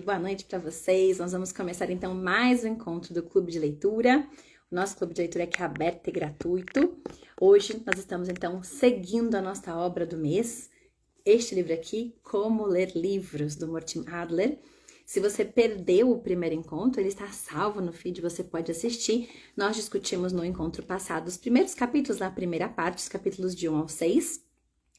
Boa noite para vocês. Nós vamos começar então mais um encontro do Clube de Leitura. O nosso Clube de Leitura aqui é aberto e gratuito. Hoje nós estamos então seguindo a nossa obra do mês. Este livro aqui, Como Ler Livros, do Morten Adler. Se você perdeu o primeiro encontro, ele está salvo no feed, você pode assistir. Nós discutimos no encontro passado os primeiros capítulos na primeira parte, os capítulos de 1 ao 6.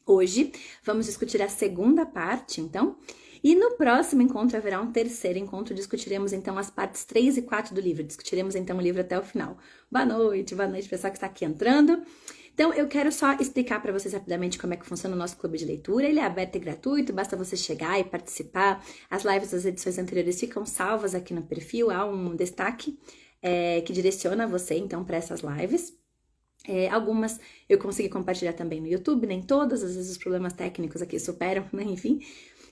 Hoje vamos discutir a segunda parte, então. E no próximo encontro haverá um terceiro encontro, discutiremos então as partes 3 e 4 do livro, discutiremos então o livro até o final. Boa noite, pessoal que está aqui entrando. Então, eu quero só explicar para vocês rapidamente como é que funciona o nosso clube de leitura. Ele é aberto e gratuito, basta você chegar e participar. As lives das edições anteriores ficam salvas aqui no perfil, há um destaque que direciona você então para essas lives. Algumas eu consegui compartilhar também no YouTube, nem todas, às vezes os problemas técnicos aqui superam, né? Enfim.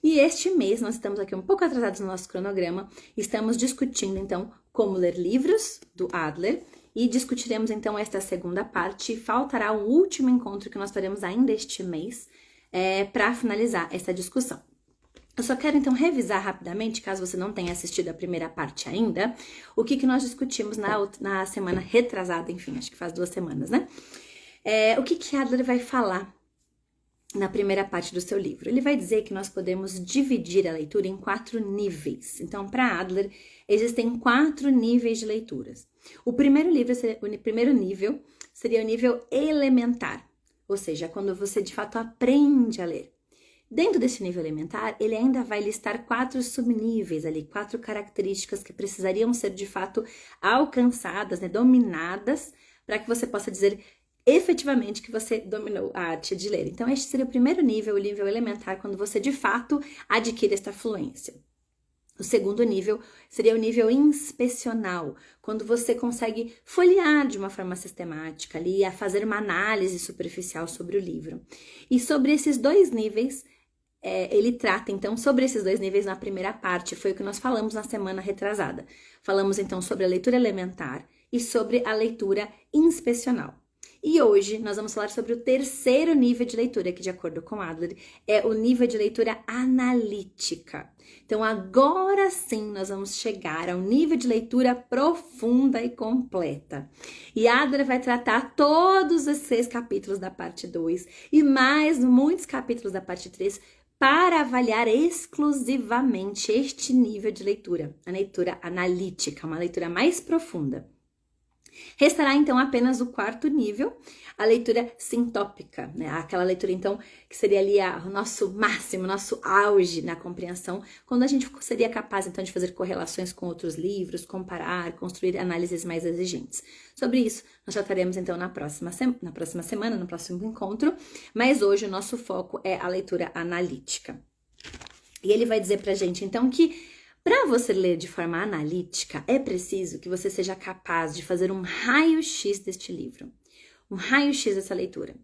E este mês nós estamos aqui um pouco atrasados no nosso cronograma, estamos discutindo então como ler livros do Adler e discutiremos então esta segunda parte. Faltará o último encontro que nós faremos ainda este mês para finalizar essa discussão. Eu só quero então revisar rapidamente, caso você não tenha assistido a primeira parte ainda, o que nós discutimos na semana retrasada, enfim, acho que faz 2 semanas, né? O que Adler vai falar na primeira parte do seu livro? Ele vai dizer que nós podemos dividir a leitura em 4 níveis. Então, para Adler, existem 4 níveis de leituras. O primeiro nível seria o nível elementar, ou seja, quando você de fato aprende a ler. Dentro desse nível elementar, ele ainda vai listar 4 subníveis ali, 4 características que precisariam ser de fato alcançadas, né, dominadas, para que você possa dizer efetivamente que você dominou a arte de ler. Então, este seria o primeiro nível, o nível elementar, quando você de fato adquire esta fluência. O segundo nível seria o nível inspecional, quando você consegue folhear de uma forma sistemática ali, a fazer uma análise superficial sobre o livro. E sobre esses 2 níveis, ele trata então sobre esses 2 níveis na primeira parte, foi o que nós falamos na semana retrasada. Falamos então sobre a leitura elementar e sobre a leitura inspecional. E hoje nós vamos falar sobre o terceiro nível de leitura, que de acordo com Adler, é o nível de leitura analítica. Então agora sim nós vamos chegar ao nível de leitura profunda e completa. E Adler vai tratar todos os 6 capítulos da parte 2 e mais muitos capítulos da parte 3 para avaliar exclusivamente este nível de leitura, a leitura analítica, uma leitura mais profunda. Restará então apenas o 4º nível, a leitura sintópica, né? Aquela leitura então que seria ali o nosso máximo, nosso auge na compreensão, quando a gente seria capaz então de fazer correlações com outros livros, comparar, construir análises mais exigentes. Sobre isso nós trataremos então na próxima semana, no próximo encontro, mas hoje o nosso foco é a leitura analítica. E ele vai dizer pra gente então que para você ler de forma analítica, é preciso que você seja capaz de fazer um raio-x deste livro, um raio-x dessa leitura.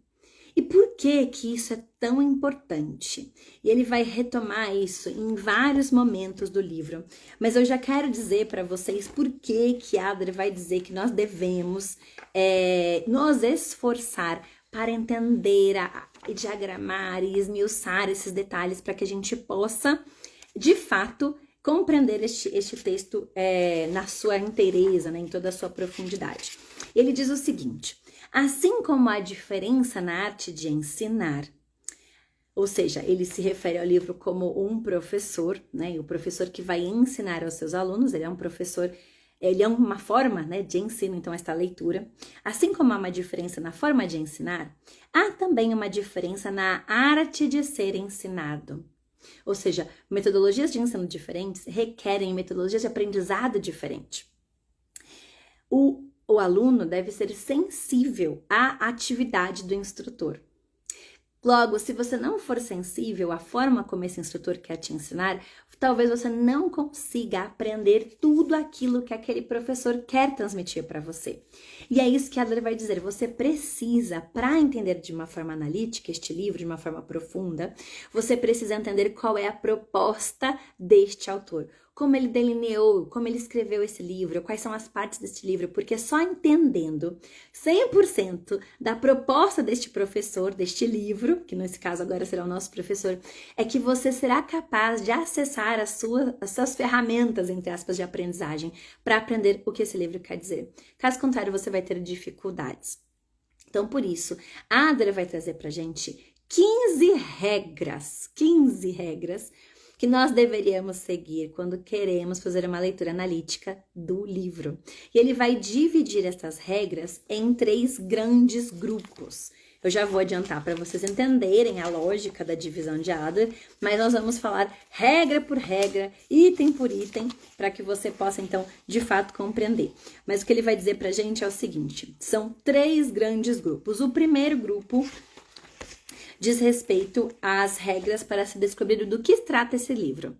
E por que isso é tão importante? E ele vai retomar isso em vários momentos do livro, mas eu já quero dizer para vocês por que Adler vai dizer que nós devemos nos esforçar para entender, diagramar e esmiuçar esses detalhes para que a gente possa, de fato, compreender este texto na sua inteireza, né, em toda a sua profundidade. Ele diz o seguinte: assim como há diferença na arte de ensinar, ou seja, ele se refere ao livro como um professor, né, o professor que vai ensinar aos seus alunos, ele é um professor, ele é uma forma, né, de ensino, então, esta leitura. Assim como há uma diferença na forma de ensinar, há também uma diferença na arte de ser ensinado. Ou seja, metodologias de ensino diferentes requerem metodologias de aprendizado diferentes. O aluno deve ser sensível à atividade do instrutor. Logo, se você não for sensível à forma como esse instrutor quer te ensinar, talvez você não consiga aprender tudo aquilo que aquele professor quer transmitir para você. E é isso que Adler vai dizer, você precisa, para entender de uma forma analítica este livro, de uma forma profunda, você precisa entender qual é a proposta deste autor. como ele delineou, como ele escreveu esse livro, quais são as partes deste livro, porque só entendendo 100% da proposta deste professor, deste livro, que nesse caso agora será o nosso professor, é que você será capaz de acessar as suas ferramentas, entre aspas, de aprendizagem, para aprender o que esse livro quer dizer. Caso contrário, você vai ter dificuldades. Então, por isso, a Adler vai trazer pra gente 15 regras que nós deveríamos seguir quando queremos fazer uma leitura analítica do livro. E ele vai dividir essas regras em 3 grandes grupos. Eu já vou adiantar para vocês entenderem a lógica da divisão de Adler, mas nós vamos falar regra por regra, item por item, para que você possa, então, de fato, compreender. Mas o que ele vai dizer para a gente é o seguinte, são 3 grandes grupos. O primeiro grupo diz respeito às regras para se descobrir do que trata esse livro.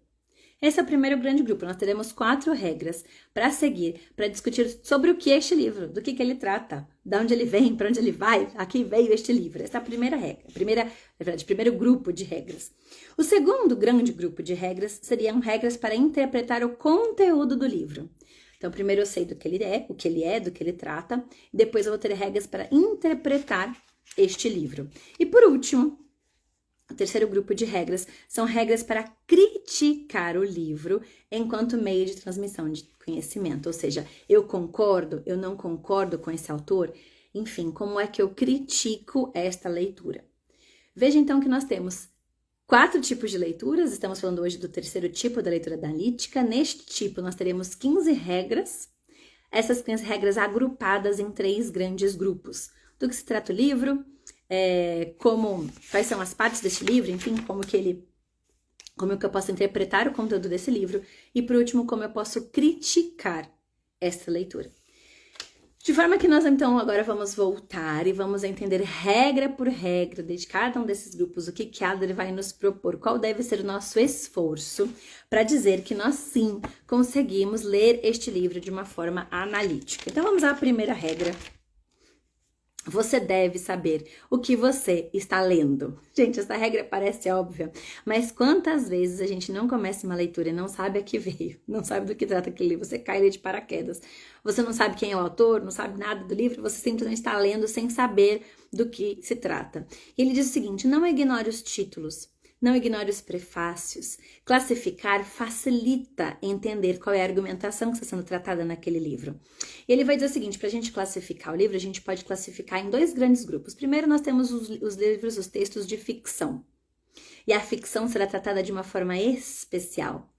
Esse é o primeiro grande grupo. Nós teremos 4 regras para seguir, para discutir sobre o que é este livro, do que ele trata, de onde ele vem, para onde ele vai, a que veio este livro. Essa é a primeira regra, primeiro grupo de regras. O segundo grande grupo de regras seriam regras para interpretar o conteúdo do livro. Então, primeiro eu sei do que ele é, do que ele trata, e depois eu vou ter regras para interpretar este livro. E por último, o terceiro grupo de regras são regras para criticar o livro enquanto meio de transmissão de conhecimento. Ou seja, eu concordo, eu não concordo com esse autor, enfim, como é que eu critico esta leitura. Veja então que nós temos 4 tipos de leituras, estamos falando hoje do terceiro tipo da leitura analítica. Neste tipo nós teremos 15 regras, essas 15 regras agrupadas em 3 grandes grupos. Do que se trata o livro, quais são as partes desse livro, enfim, como que eu posso interpretar o conteúdo desse livro e, por último, como eu posso criticar essa leitura. De forma que nós, então, agora vamos voltar e vamos entender regra por regra de cada um desses grupos, o que Adler vai nos propor, qual deve ser o nosso esforço para dizer que nós, sim, conseguimos ler este livro de uma forma analítica. Então, vamos à primeira regra. Você deve saber o que você está lendo. Gente, essa regra parece óbvia, mas quantas vezes a gente não começa uma leitura e não sabe a que veio, não sabe do que trata aquele livro, você cai ali de paraquedas. Você não sabe quem é o autor, não sabe nada do livro, você simplesmente está lendo sem saber do que se trata. E ele diz o seguinte, não ignore os títulos, não ignore os prefácios. Classificar facilita entender qual é a argumentação que está sendo tratada naquele livro. E ele vai dizer o seguinte, para a gente classificar o livro, a gente pode classificar em 2 grandes grupos. Primeiro, nós temos os livros, os textos de ficção. E a ficção será tratada de uma forma especial.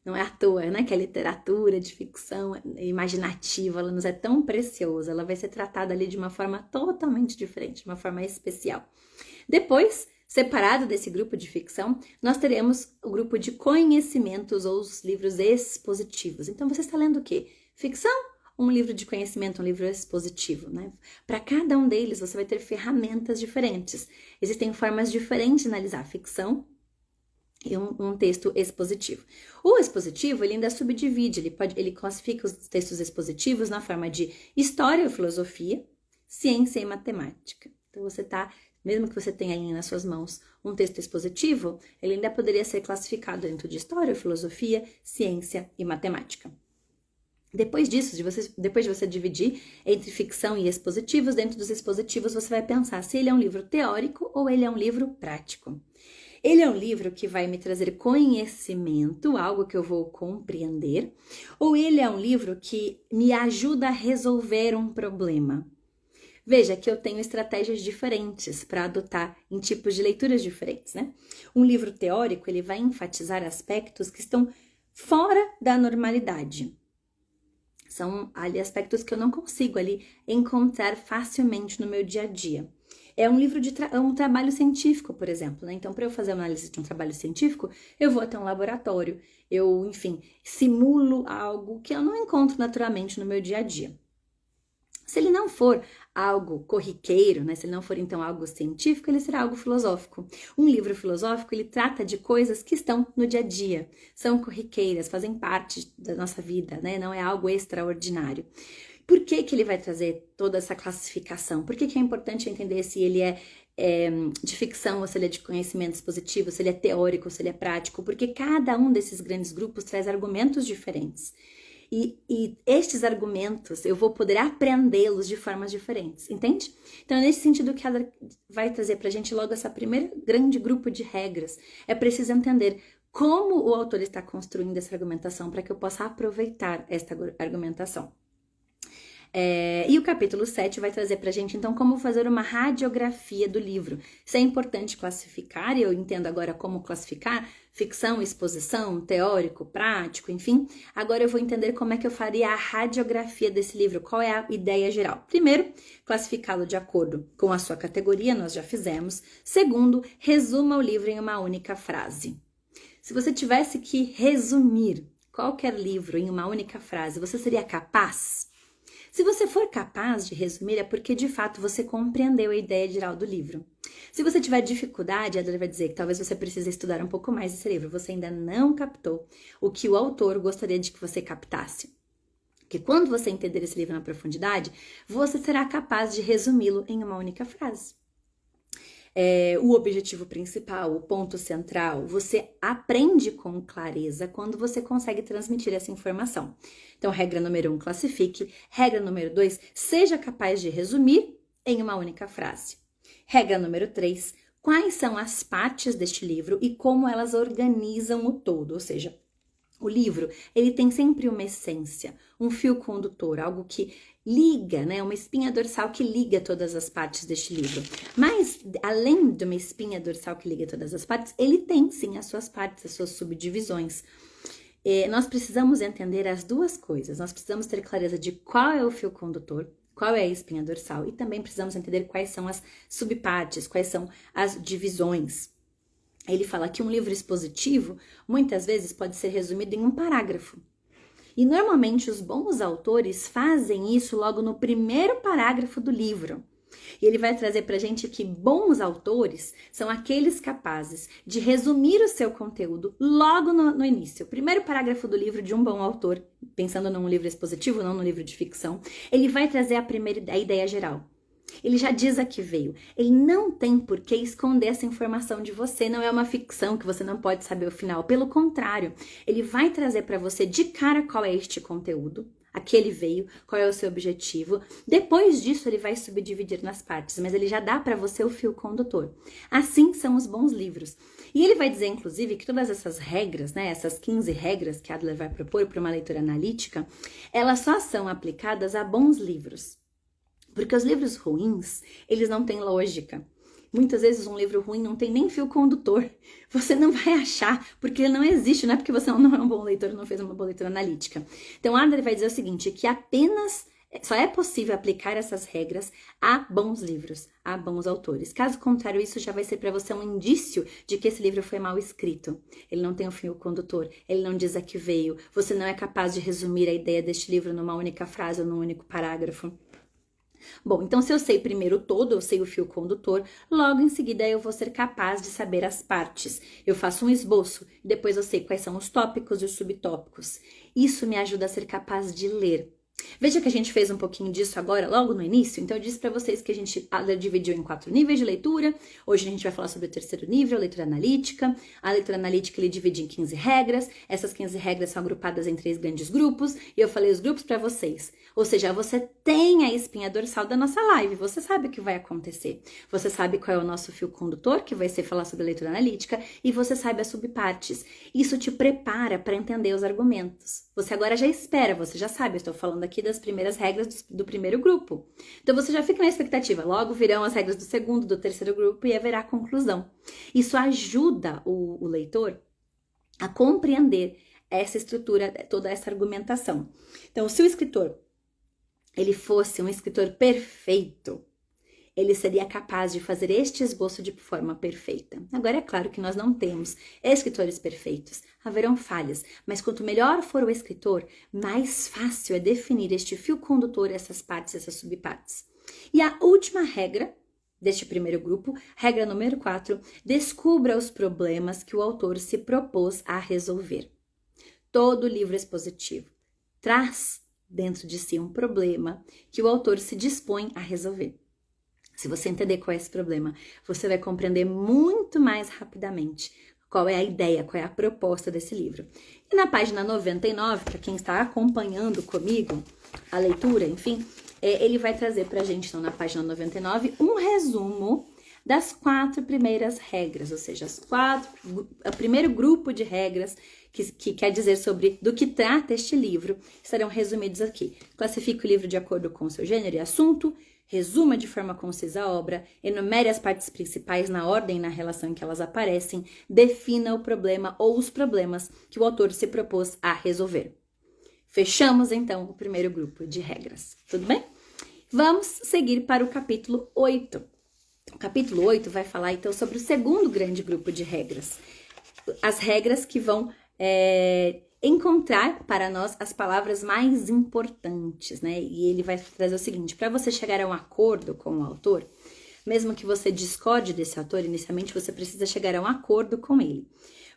Não é à toa, né? Que a literatura de ficção imaginativa, ela nos é tão preciosa. Ela vai ser tratada ali de uma forma totalmente diferente, de uma forma especial. Depois, separado desse grupo de ficção, nós teremos o grupo de conhecimentos ou os livros expositivos. Então, você está lendo o quê? Ficção? Um livro de conhecimento, um livro expositivo, né? Para cada um deles, você vai ter ferramentas diferentes. Existem formas diferentes de analisar a ficção e um texto expositivo. O expositivo, ele ainda subdivide, ele classifica os textos expositivos na forma de história ou filosofia, ciência e matemática. Então, mesmo que você tenha ali nas suas mãos um texto expositivo, ele ainda poderia ser classificado dentro de história, filosofia, ciência e matemática. Depois disso, depois de você dividir entre ficção e expositivos, dentro dos expositivos você vai pensar se ele é um livro teórico ou ele é um livro prático. Ele é um livro que vai me trazer conhecimento, algo que eu vou compreender, ou ele é um livro que me ajuda a resolver um problema. Veja que eu tenho estratégias diferentes para adotar em tipos de leituras diferentes, né? Um livro teórico, ele vai enfatizar aspectos que estão fora da normalidade. São ali aspectos que eu não consigo ali encontrar facilmente no meu dia a dia. É um livro um trabalho científico, por exemplo, né? Então, para eu fazer uma análise de um trabalho científico, eu vou até um laboratório, eu, enfim, simulo algo que eu não encontro naturalmente no meu dia a dia. Se ele não for algo corriqueiro, né? Se ele não for, então, algo científico, ele será algo filosófico. Um livro filosófico, ele trata de coisas que estão no dia a dia, são corriqueiras, fazem parte da nossa vida, né? Não é algo extraordinário. Por que que ele vai trazer toda essa classificação? Por que que é importante entender se ele é de ficção ou se ele é de conhecimento expositivo, se ele é teórico ou se ele é prático? Porque cada um desses grandes grupos traz argumentos diferentes. E estes argumentos eu vou poder aprendê-los de formas diferentes, entende? Então é nesse sentido que ela vai trazer pra gente logo essa primeira grande grupo de regras. É preciso entender como o autor está construindo essa argumentação para que eu possa aproveitar esta argumentação. E o capítulo 7 vai trazer pra gente, então, como fazer uma radiografia do livro. Se é importante classificar, e eu entendo agora como classificar, ficção, exposição, teórico, prático, enfim. Agora eu vou entender como é que eu faria a radiografia desse livro, qual é a ideia geral. Primeiro, classificá-lo de acordo com a sua categoria, nós já fizemos. Segundo, resuma o livro em uma única frase. Se você tivesse que resumir qualquer livro em uma única frase, você seria capaz? Se você for capaz de resumir, é porque de fato você compreendeu a ideia geral do livro. Se você tiver dificuldade, a Adler vai dizer que talvez você precise estudar um pouco mais esse livro. Você ainda não captou o que o autor gostaria de que você captasse. Porque quando você entender esse livro na profundidade, você será capaz de resumi-lo em uma única frase. O objetivo principal, o ponto central, você aprende com clareza quando você consegue transmitir essa informação. Então, regra número 1, classifique. Regra número 2, seja capaz de resumir em uma única frase. Regra número 3, quais são as partes deste livro e como elas organizam o todo, ou seja, o livro, ele tem sempre uma essência, um fio condutor, algo que liga, né? Uma espinha dorsal que liga todas as partes deste livro. Mas, além de uma espinha dorsal que liga todas as partes, ele tem sim as suas partes, as suas subdivisões. Nós precisamos entender as duas coisas. Nós precisamos ter clareza de qual é o fio condutor, qual é a espinha dorsal, e também precisamos entender quais são as subpartes, quais são as divisões. Ele fala que um livro expositivo, muitas vezes, pode ser resumido em um parágrafo. E, normalmente, os bons autores fazem isso logo no primeiro parágrafo do livro. E ele vai trazer pra gente que bons autores são aqueles capazes de resumir o seu conteúdo logo no início. O primeiro parágrafo do livro de um bom autor, pensando num livro expositivo, não num livro de ficção, ele vai trazer a ideia geral. Ele já diz a que veio. Ele não tem por que esconder essa informação de você. Não é uma ficção que você não pode saber o final. Pelo contrário, ele vai trazer para você de cara qual é este conteúdo, a que ele veio, qual é o seu objetivo. Depois disso, ele vai subdividir nas partes, mas ele já dá para você o fio condutor. Assim são os bons livros. E ele vai dizer, inclusive, que todas essas regras, né, essas 15 regras que Adler vai propor para uma leitura analítica, elas só são aplicadas a bons livros. Porque os livros ruins, eles não têm lógica. Muitas vezes um livro ruim não tem nem fio condutor. Você não vai achar, porque ele não existe. Não é porque você não é um bom leitor, não fez uma boa leitura analítica. Então, Adler vai dizer o seguinte, que apenas só é possível aplicar essas regras a bons livros, a bons autores. Caso contrário, isso já vai ser para você um indício de que esse livro foi mal escrito. Ele não tem um fio condutor, ele não diz a que veio. Você não é capaz de resumir a ideia deste livro numa única frase ou num único parágrafo. Bom, então se eu sei primeiro o todo, eu sei o fio condutor, logo em seguida eu vou ser capaz de saber as partes. Eu faço um esboço, depois eu sei quais são os tópicos e os subtópicos. Isso me ajuda a ser capaz de ler. Veja que a gente fez um pouquinho disso agora, logo no início. Então eu disse para vocês que a gente dividiu em 4 níveis de leitura. Hoje a gente vai falar sobre o terceiro nível, a leitura analítica. A leitura analítica ele divide em 15 regras. Essas 15 regras são agrupadas em 3 grandes grupos. E eu falei os grupos para vocês. Ou seja, você tem a espinha dorsal da nossa live. Você sabe o que vai acontecer. Você sabe qual é o nosso fio condutor, que vai ser falar sobre a leitura analítica. E você sabe as subpartes. Isso te prepara para entender os argumentos. Você agora já espera, você já sabe. Eu estou falando aqui das primeiras regras do primeiro grupo. Então, você já fica na expectativa. Logo virão as regras do segundo, do terceiro grupo e haverá a conclusão. Isso ajuda o leitor a compreender essa estrutura, toda essa argumentação. Então, se o escritor ele fosse um escritor perfeito, ele seria capaz de fazer este esboço de forma perfeita. Agora, é claro que nós não temos escritores perfeitos. Haverão falhas, mas quanto melhor for o escritor, mais fácil é definir este fio condutor, essas partes, essas subpartes. E a última regra deste primeiro grupo, regra número 4, descubra os problemas que o autor se propôs a resolver. Todo livro expositivo traz dentro de si um problema que o autor se dispõe a resolver. Se você entender qual é esse problema, você vai compreender muito mais rapidamente qual é a ideia, qual é a proposta desse livro. E na página 99, para quem está acompanhando comigo a leitura, enfim, ele vai trazer para a gente, então, na página 99, um resumo das 4 primeiras regras, ou seja, o primeiro grupo de regras que quer dizer sobre do que trata este livro, estarão resumidos aqui. Classifique o livro de acordo com seu gênero e assunto, resuma de forma concisa a obra, enumere as partes principais na ordem e na relação em que elas aparecem, defina o problema ou os problemas que o autor se propôs a resolver. Fechamos, então, o primeiro grupo de regras. Tudo bem? Vamos seguir para o capítulo 8. O capítulo 8 vai falar, então, sobre o segundo grande grupo de regras. As regras que vão encontrar para nós as palavras mais importantes, né? E ele vai trazer o seguinte: para você chegar a um acordo com o autor, mesmo que você discorde desse autor, inicialmente você precisa chegar a um acordo com ele.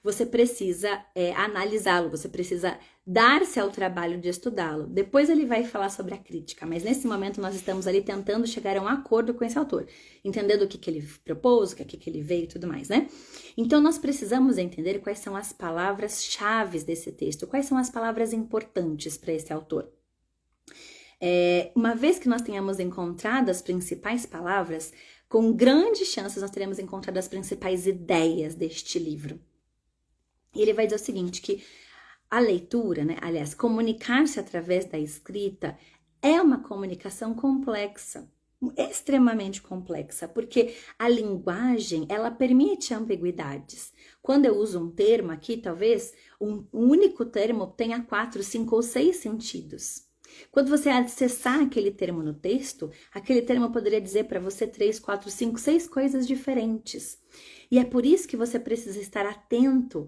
Você precisa analisá-lo, você precisa dar-se ao trabalho de estudá-lo. Depois ele vai falar sobre a crítica, mas nesse momento nós estamos ali tentando chegar a um acordo com esse autor, entendendo o que ele propôs, o que ele veio e tudo mais, né? Então nós precisamos entender quais são as palavras-chave desse texto, quais são as palavras importantes para esse autor. Uma vez que nós tenhamos encontrado as principais palavras, com grandes chances nós teremos encontrado as principais ideias deste livro. E ele vai dizer o seguinte, que a leitura, né, aliás, comunicar-se através da escrita é uma comunicação complexa, extremamente complexa, porque a linguagem, ela permite ambiguidades. Quando eu uso um termo aqui, talvez um único termo tenha 4, 5 ou 6 sentidos. Quando você acessar aquele termo no texto, aquele termo poderia dizer para você 3, 4, 5, 6 coisas diferentes. E é por isso que você precisa estar atento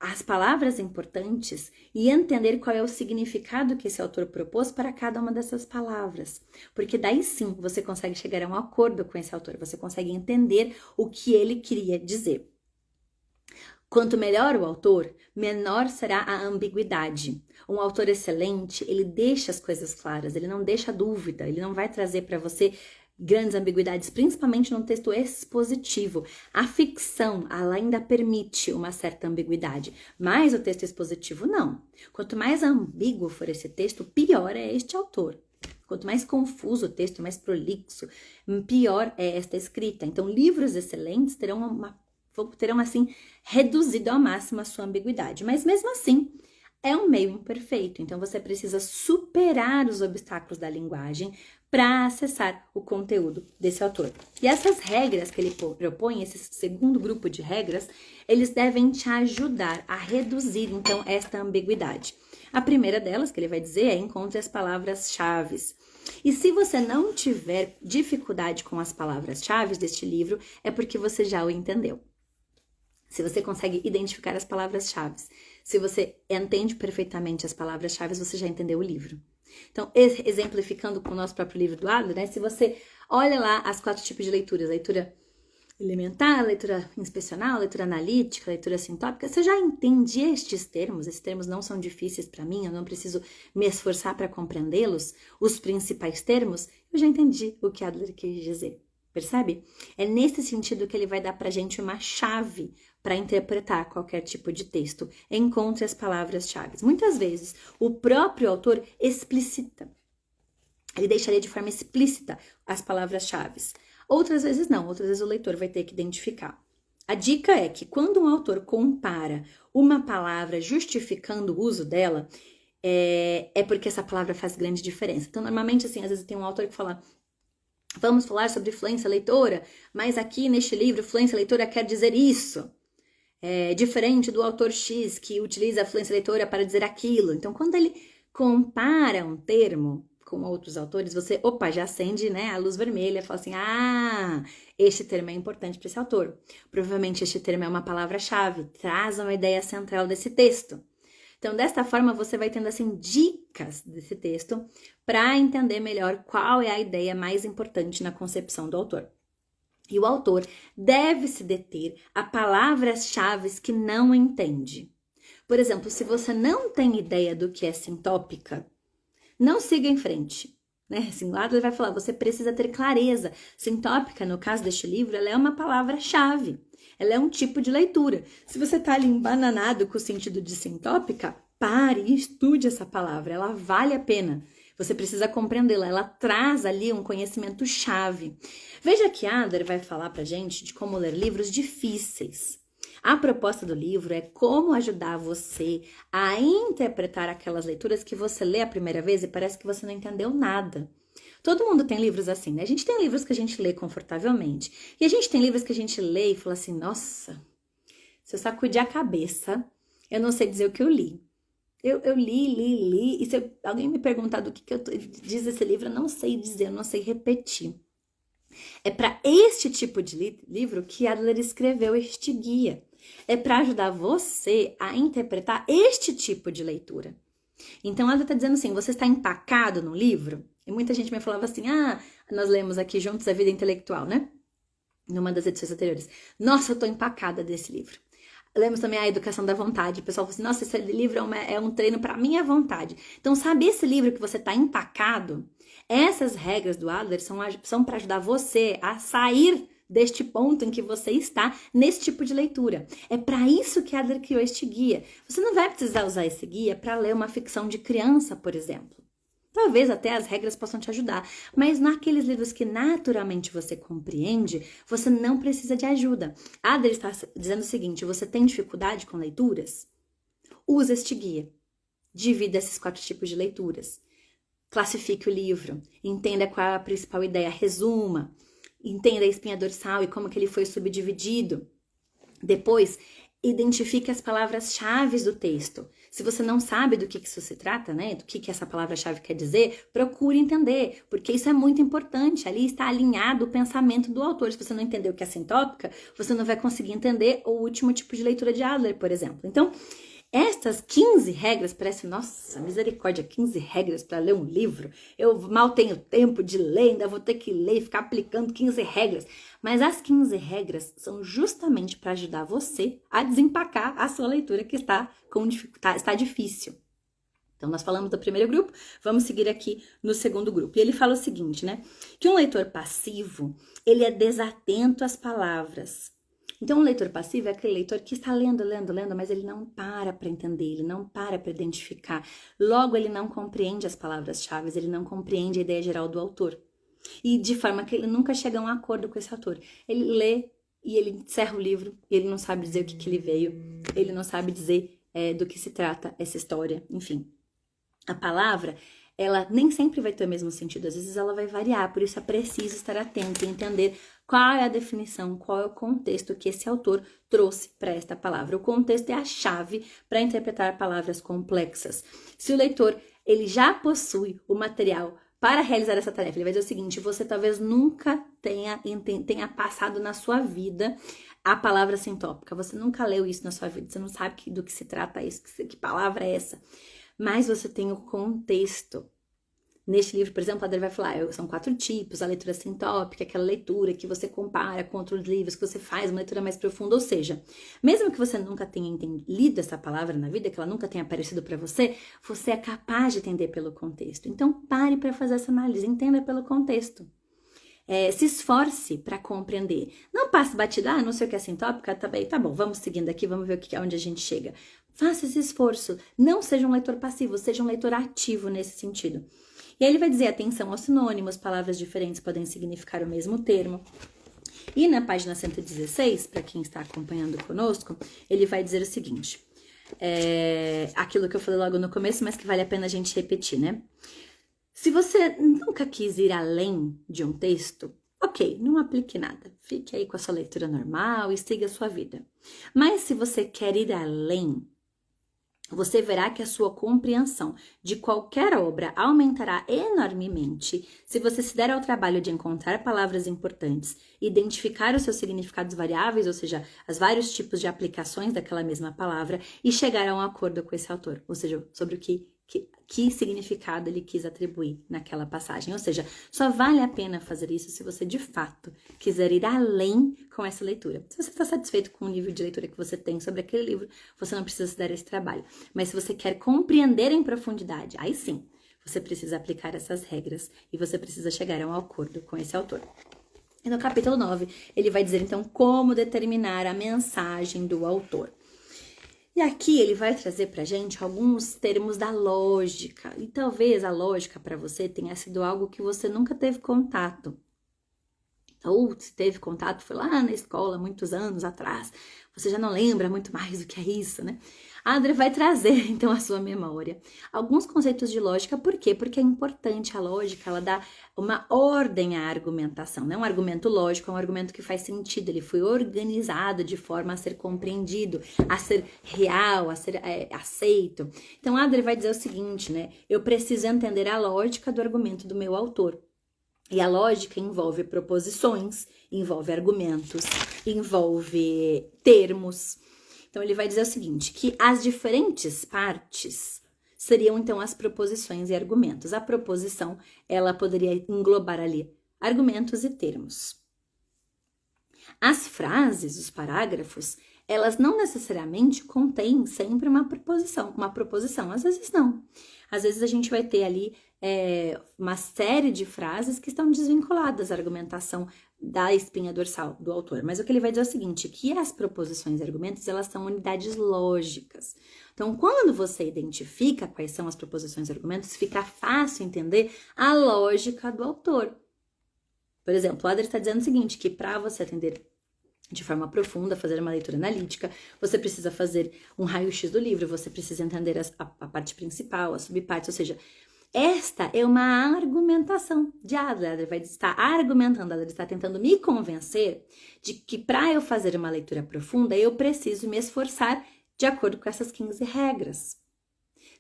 às palavras importantes e entender qual é o significado que esse autor propôs para cada uma dessas palavras. Porque daí sim você consegue chegar a um acordo com esse autor, você consegue entender o que ele queria dizer. Quanto melhor o autor, menor será a ambiguidade. Um autor excelente, ele deixa as coisas claras, ele não deixa dúvida, ele não vai trazer para você grandes ambiguidades, principalmente no texto expositivo. A ficção, ela ainda permite uma certa ambiguidade, mas o texto expositivo não. Quanto mais ambíguo for esse texto, pior é este autor. Quanto mais confuso o texto, mais prolixo, pior é esta escrita. Então, livros excelentes terão assim, reduzido ao máximo a sua ambiguidade. Mas mesmo assim, é um meio imperfeito. Então, você precisa superar os obstáculos da linguagem para acessar o conteúdo desse autor. E essas regras que ele propõe, esse segundo grupo de regras, eles devem te ajudar a reduzir, então, esta ambiguidade. A primeira delas, que ele vai dizer, é encontre as palavras-chave. E se você não tiver dificuldade com as palavras-chave deste livro, é porque você já o entendeu. Se você consegue identificar as palavras-chave, se você entende perfeitamente as palavras-chave, você já entendeu o livro. Então, exemplificando com o nosso próprio livro do Adler, né? Se você olha lá as 4 tipos de leituras, leitura elementar, leitura inspecional, leitura analítica, leitura sintópica, você já entende estes termos não são difíceis para mim, eu não preciso me esforçar para compreendê-los, os principais termos, eu já entendi o que Adler quis dizer. Percebe? É nesse sentido que ele vai dar pra gente uma chave para interpretar qualquer tipo de texto. Encontre as palavras-chave. Muitas vezes, o próprio autor explicita. Ele deixaria de forma explícita as palavras-chave. Outras vezes não, outras vezes o leitor vai ter que identificar. A dica é que quando um autor compara uma palavra justificando o uso dela, é porque essa palavra faz grande diferença. Então, normalmente, assim, às vezes tem um autor que fala: vamos falar sobre fluência leitora, mas aqui neste livro, fluência leitora quer dizer isso. Diferente do autor X, que utiliza a fluência leitora para dizer aquilo. Então, quando ele compara um termo com outros autores, você, já acende, né, a luz vermelha, fala assim: este termo é importante para esse autor. Provavelmente este termo é uma palavra-chave, traz uma ideia central desse texto. Então, desta forma, você vai tendo, assim, dicas desse texto para entender melhor qual é a ideia mais importante na concepção do autor. E o autor deve se deter a palavras-chave que não entende. Por exemplo, se você não tem ideia do que é sintópica, não siga em frente. Né? Assim, o Adler vai falar, você precisa ter clareza. Sintópica, no caso deste livro, ela é uma palavra-chave. Ela é um tipo de leitura. Se você está ali embananado com o sentido de sintópica, pare e estude essa palavra. Ela vale a pena. Você precisa compreendê-la. Ela traz ali um conhecimento-chave. Veja que Adler vai falar pra gente de como ler livros difíceis. A proposta do livro é como ajudar você a interpretar aquelas leituras que você lê a primeira vez e parece que você não entendeu nada. Todo mundo tem livros assim, né? A gente tem livros que a gente lê confortavelmente. E a gente tem livros que a gente lê e fala assim, nossa, se eu sacudir a cabeça, eu não sei dizer o que eu li. Eu li, e se alguém me perguntar do que diz esse livro, eu não sei dizer, eu não sei repetir. É para este tipo de livro que Adler escreveu este guia. É para ajudar você a interpretar este tipo de leitura. Então, Adler está dizendo assim, você está empacado no livro? E muita gente me falava assim, nós lemos aqui juntos A Vida Intelectual, né? Numa das edições anteriores. Nossa, eu tô empacada desse livro. Lemos também A Educação da Vontade. O pessoal falou assim, nossa, esse livro é um treino para minha vontade. Então, sabe esse livro que você tá empacado? Essas regras do Adler são para ajudar você a sair deste ponto em que você está nesse tipo de leitura. É para isso que Adler criou este guia. Você não vai precisar usar esse guia para ler uma ficção de criança, por exemplo. Talvez até as regras possam te ajudar, mas naqueles livros que naturalmente você compreende, você não precisa de ajuda. Adler está dizendo o seguinte, você tem dificuldade com leituras? Usa este guia. Divida esses 4 tipos de leituras. Classifique o livro, entenda qual é a principal ideia, resuma, entenda a espinha dorsal e como que ele foi subdividido. Depois, identifique as palavras-chave do texto. Se você não sabe do que isso se trata, né, do que essa palavra-chave quer dizer, procure entender, porque isso é muito importante. Ali está alinhado o pensamento do autor. Se você não entender o que é sintópica, você não vai conseguir entender o último tipo de leitura de Adler, por exemplo. Então, estas 15 regras, parece, nossa, misericórdia, 15 regras para ler um livro. Eu mal tenho tempo de ler, ainda vou ter que ler e ficar aplicando 15 regras. Mas as 15 regras são justamente para ajudar você a desempacar a sua leitura que está difícil. Então, nós falamos do primeiro grupo, vamos seguir aqui no segundo grupo. E ele fala o seguinte, né? Que um leitor passivo, ele é desatento às palavras. Então, um leitor passivo é aquele leitor que está lendo, mas ele não para entender, ele não para identificar. Logo, ele não compreende as palavras-chave, ele não compreende a ideia geral do autor. E de forma que ele nunca chega a um acordo com esse autor. Ele lê e ele encerra o livro, e ele não sabe dizer o que ele veio, ele não sabe dizer do que se trata essa história, enfim. A palavra, ela nem sempre vai ter o mesmo sentido, às vezes ela vai variar, por isso é preciso estar atento e entender qual é a definição, qual é o contexto que esse autor trouxe para esta palavra. O contexto é a chave para interpretar palavras complexas. Se o leitor ele já possui o material para realizar essa tarefa, ele vai dizer o seguinte, você talvez nunca tenha passado na sua vida a palavra sintópica, você nunca leu isso na sua vida, você não sabe do que se trata isso, que palavra é essa, mas você tem o contexto. Neste livro, por exemplo, Adler vai falar, são 4 tipos, a leitura sintópica, aquela leitura que você compara com outros livros, que você faz uma leitura mais profunda, ou seja, mesmo que você nunca tenha lido essa palavra na vida, que ela nunca tenha aparecido para você, você é capaz de entender pelo contexto. Então, pare para fazer essa análise, entenda pelo contexto. Se esforce para compreender. Não passe batida, não sei o que é sintópica, tá bom, vamos seguindo aqui, vamos ver onde a gente chega. Faça esse esforço, não seja um leitor passivo, seja um leitor ativo nesse sentido. E aí ele vai dizer, atenção aos sinônimos, palavras diferentes podem significar o mesmo termo. E na página 116, para quem está acompanhando conosco, ele vai dizer o seguinte, aquilo que eu falei logo no começo, mas que vale a pena a gente repetir, né? Se você nunca quis ir além de um texto, ok, não aplique nada. Fique aí com a sua leitura normal e siga a sua vida. Mas se você quer ir além, você verá que a sua compreensão de qualquer obra aumentará enormemente se você se der ao trabalho de encontrar palavras importantes, identificar os seus significados variáveis, ou seja, os vários tipos de aplicações daquela mesma palavra e chegar a um acordo com esse autor, ou seja, sobre o que significado ele quis atribuir naquela passagem. Ou seja, só vale a pena fazer isso se você de fato quiser ir além com essa leitura. Se você está satisfeito com o nível de leitura que você tem sobre aquele livro, você não precisa se dar esse trabalho. Mas se você quer compreender em profundidade, aí sim, você precisa aplicar essas regras e você precisa chegar a um acordo com esse autor. E no capítulo 9, ele vai dizer, então, como determinar a mensagem do autor. E aqui ele vai trazer pra gente alguns termos da lógica. E talvez a lógica para você tenha sido algo que você nunca teve contato. Ou se teve contato, foi lá na escola, muitos anos atrás. Você já não lembra muito mais do que é isso, né? A Adler vai trazer, então, à sua memória alguns conceitos de lógica. Por quê? Porque é importante a lógica, ela dá uma ordem à argumentação. Não é um argumento lógico, é um argumento que faz sentido. Ele foi organizado de forma a ser compreendido, a ser real, a ser aceito. Então, a Adler vai dizer o seguinte, né? Eu preciso entender a lógica do argumento do meu autor. E a lógica envolve proposições, envolve argumentos, envolve termos. Então, ele vai dizer o seguinte, que as diferentes partes seriam, então, as proposições e argumentos. A proposição, ela poderia englobar ali argumentos e termos. As frases, os parágrafos, elas não necessariamente contêm sempre uma proposição, às vezes não. Às vezes a gente vai ter ali uma série de frases que estão desvinculadas à argumentação da espinha dorsal do autor. Mas o que ele vai dizer é o seguinte, que as proposições e argumentos, elas são unidades lógicas. Então, quando você identifica quais são as proposições e argumentos, fica fácil entender a lógica do autor. Por exemplo, o Adler está dizendo o seguinte, que para você atender de forma profunda, fazer uma leitura analítica, você precisa fazer um raio-x do livro, você precisa entender a parte principal, as subpartes, ou seja, esta é uma argumentação de Adler. Adler vai estar argumentando, Adler está tentando me convencer de que para eu fazer uma leitura profunda, eu preciso me esforçar de acordo com essas 15 regras.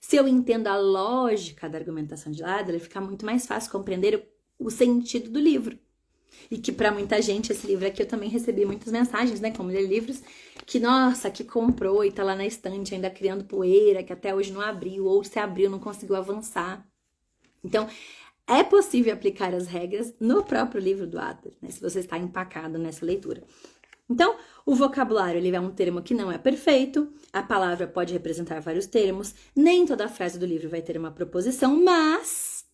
Se eu entendo a lógica da argumentação de Adler, fica muito mais fácil compreender o sentido do livro. E que para muita gente, esse livro aqui, eu também recebi muitas mensagens, né, como ler livros, que, nossa, que comprou e tá lá na estante ainda criando poeira, que até hoje não abriu, ou se abriu, não conseguiu avançar. Então, é possível aplicar as regras no próprio livro do Adler, né, se você está empacado nessa leitura. Então, o vocabulário, ele é um termo que não é perfeito, a palavra pode representar vários termos, nem toda frase do livro vai ter uma proposição, mas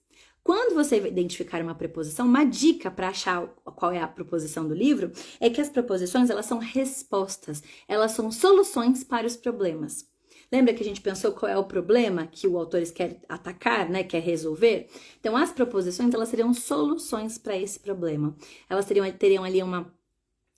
quando você identificar uma preposição, uma dica para achar qual é a proposição do livro, é que as proposições, elas são respostas, elas são soluções para os problemas. Lembra que a gente pensou qual é o problema que o autor quer atacar, né, quer resolver? Então, as proposições, elas seriam soluções para esse problema. Elas teriam ali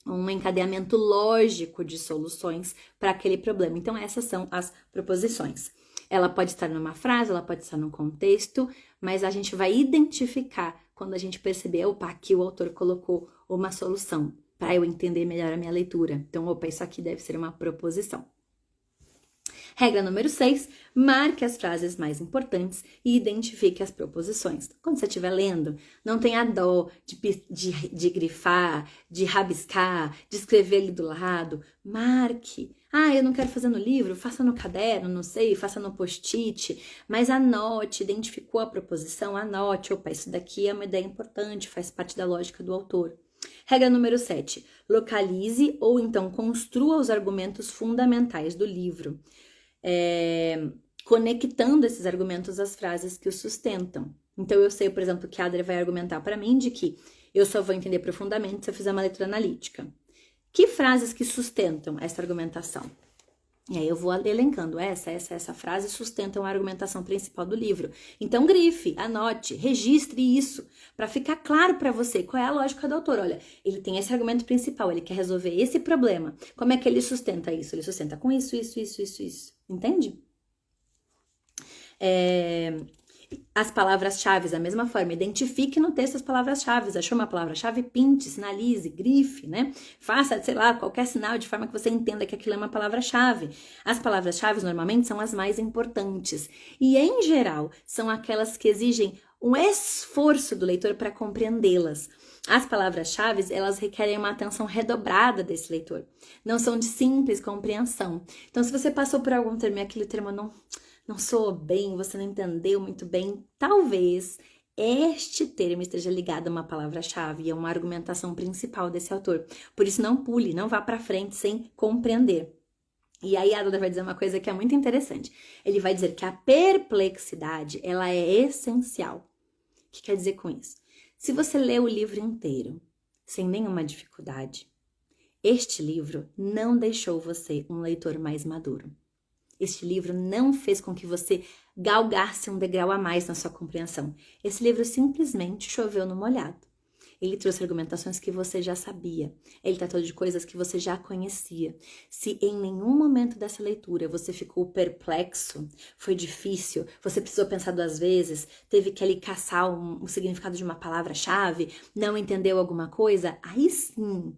um encadeamento lógico de soluções para aquele problema. Então, essas são as proposições. Ela pode estar numa frase, ela pode estar num contexto, mas a gente vai identificar quando a gente perceber, opa, aqui o autor colocou uma solução para eu entender melhor a minha leitura. Então, opa, isso aqui deve ser uma proposição. Regra número 6, marque as frases mais importantes e identifique as proposições. Quando você estiver lendo, não tenha dó de grifar, de rabiscar, de escrever ali do lado. Marque. Ah, eu não quero fazer no livro, faça no caderno, não sei, faça no post-it, mas anote, identificou a proposição, anote. Opa, isso daqui é uma ideia importante, faz parte da lógica do autor. Regra número 7, localize ou então construa os argumentos fundamentais do livro. Conectando esses argumentos às frases que os sustentam. Então, eu sei, por exemplo, que a Adler vai argumentar para mim de que eu só vou entender profundamente se eu fizer uma leitura analítica. Que frases que sustentam essa argumentação? E aí eu vou elencando essa frase sustentam a argumentação principal do livro. Então, grife, anote, registre isso, para ficar claro para você qual é a lógica do autor. Olha, ele tem esse argumento principal, ele quer resolver esse problema. Como é que ele sustenta isso? Ele sustenta com isso. Entende? As palavras-chave, da mesma forma, identifique no texto as palavras-chave. Achou uma palavra-chave? Pinte, sinalize, grife, né? Faça, sei lá, qualquer sinal de forma que você entenda que aquilo é uma palavra-chave. As palavras-chave, normalmente, são as mais importantes. E, em geral, são aquelas que exigem um esforço do leitor para compreendê-las. As palavras-chave, elas requerem uma atenção redobrada desse leitor. Não são de simples compreensão. Então, se você passou por algum termo e aquele termo não soou bem, você não entendeu muito bem, talvez este termo esteja ligado a uma palavra-chave e a uma argumentação principal desse autor. Por isso, não pule, não vá para frente sem compreender. E aí Adler vai dizer uma coisa que é muito interessante. Ele vai dizer que a perplexidade, ela é essencial. O que quer dizer com isso? Se você lê o livro inteiro, sem nenhuma dificuldade, este livro não deixou você um leitor mais maduro. Este livro não fez com que você galgasse um degrau a mais na sua compreensão. Esse livro simplesmente choveu no molhado. Ele trouxe argumentações que você já sabia. Ele tratou de coisas que você já conhecia. Se em nenhum momento dessa leitura você ficou perplexo, foi difícil, você precisou pensar 2 vezes, teve que ali caçar o significado de uma palavra-chave, não entendeu alguma coisa, aí sim,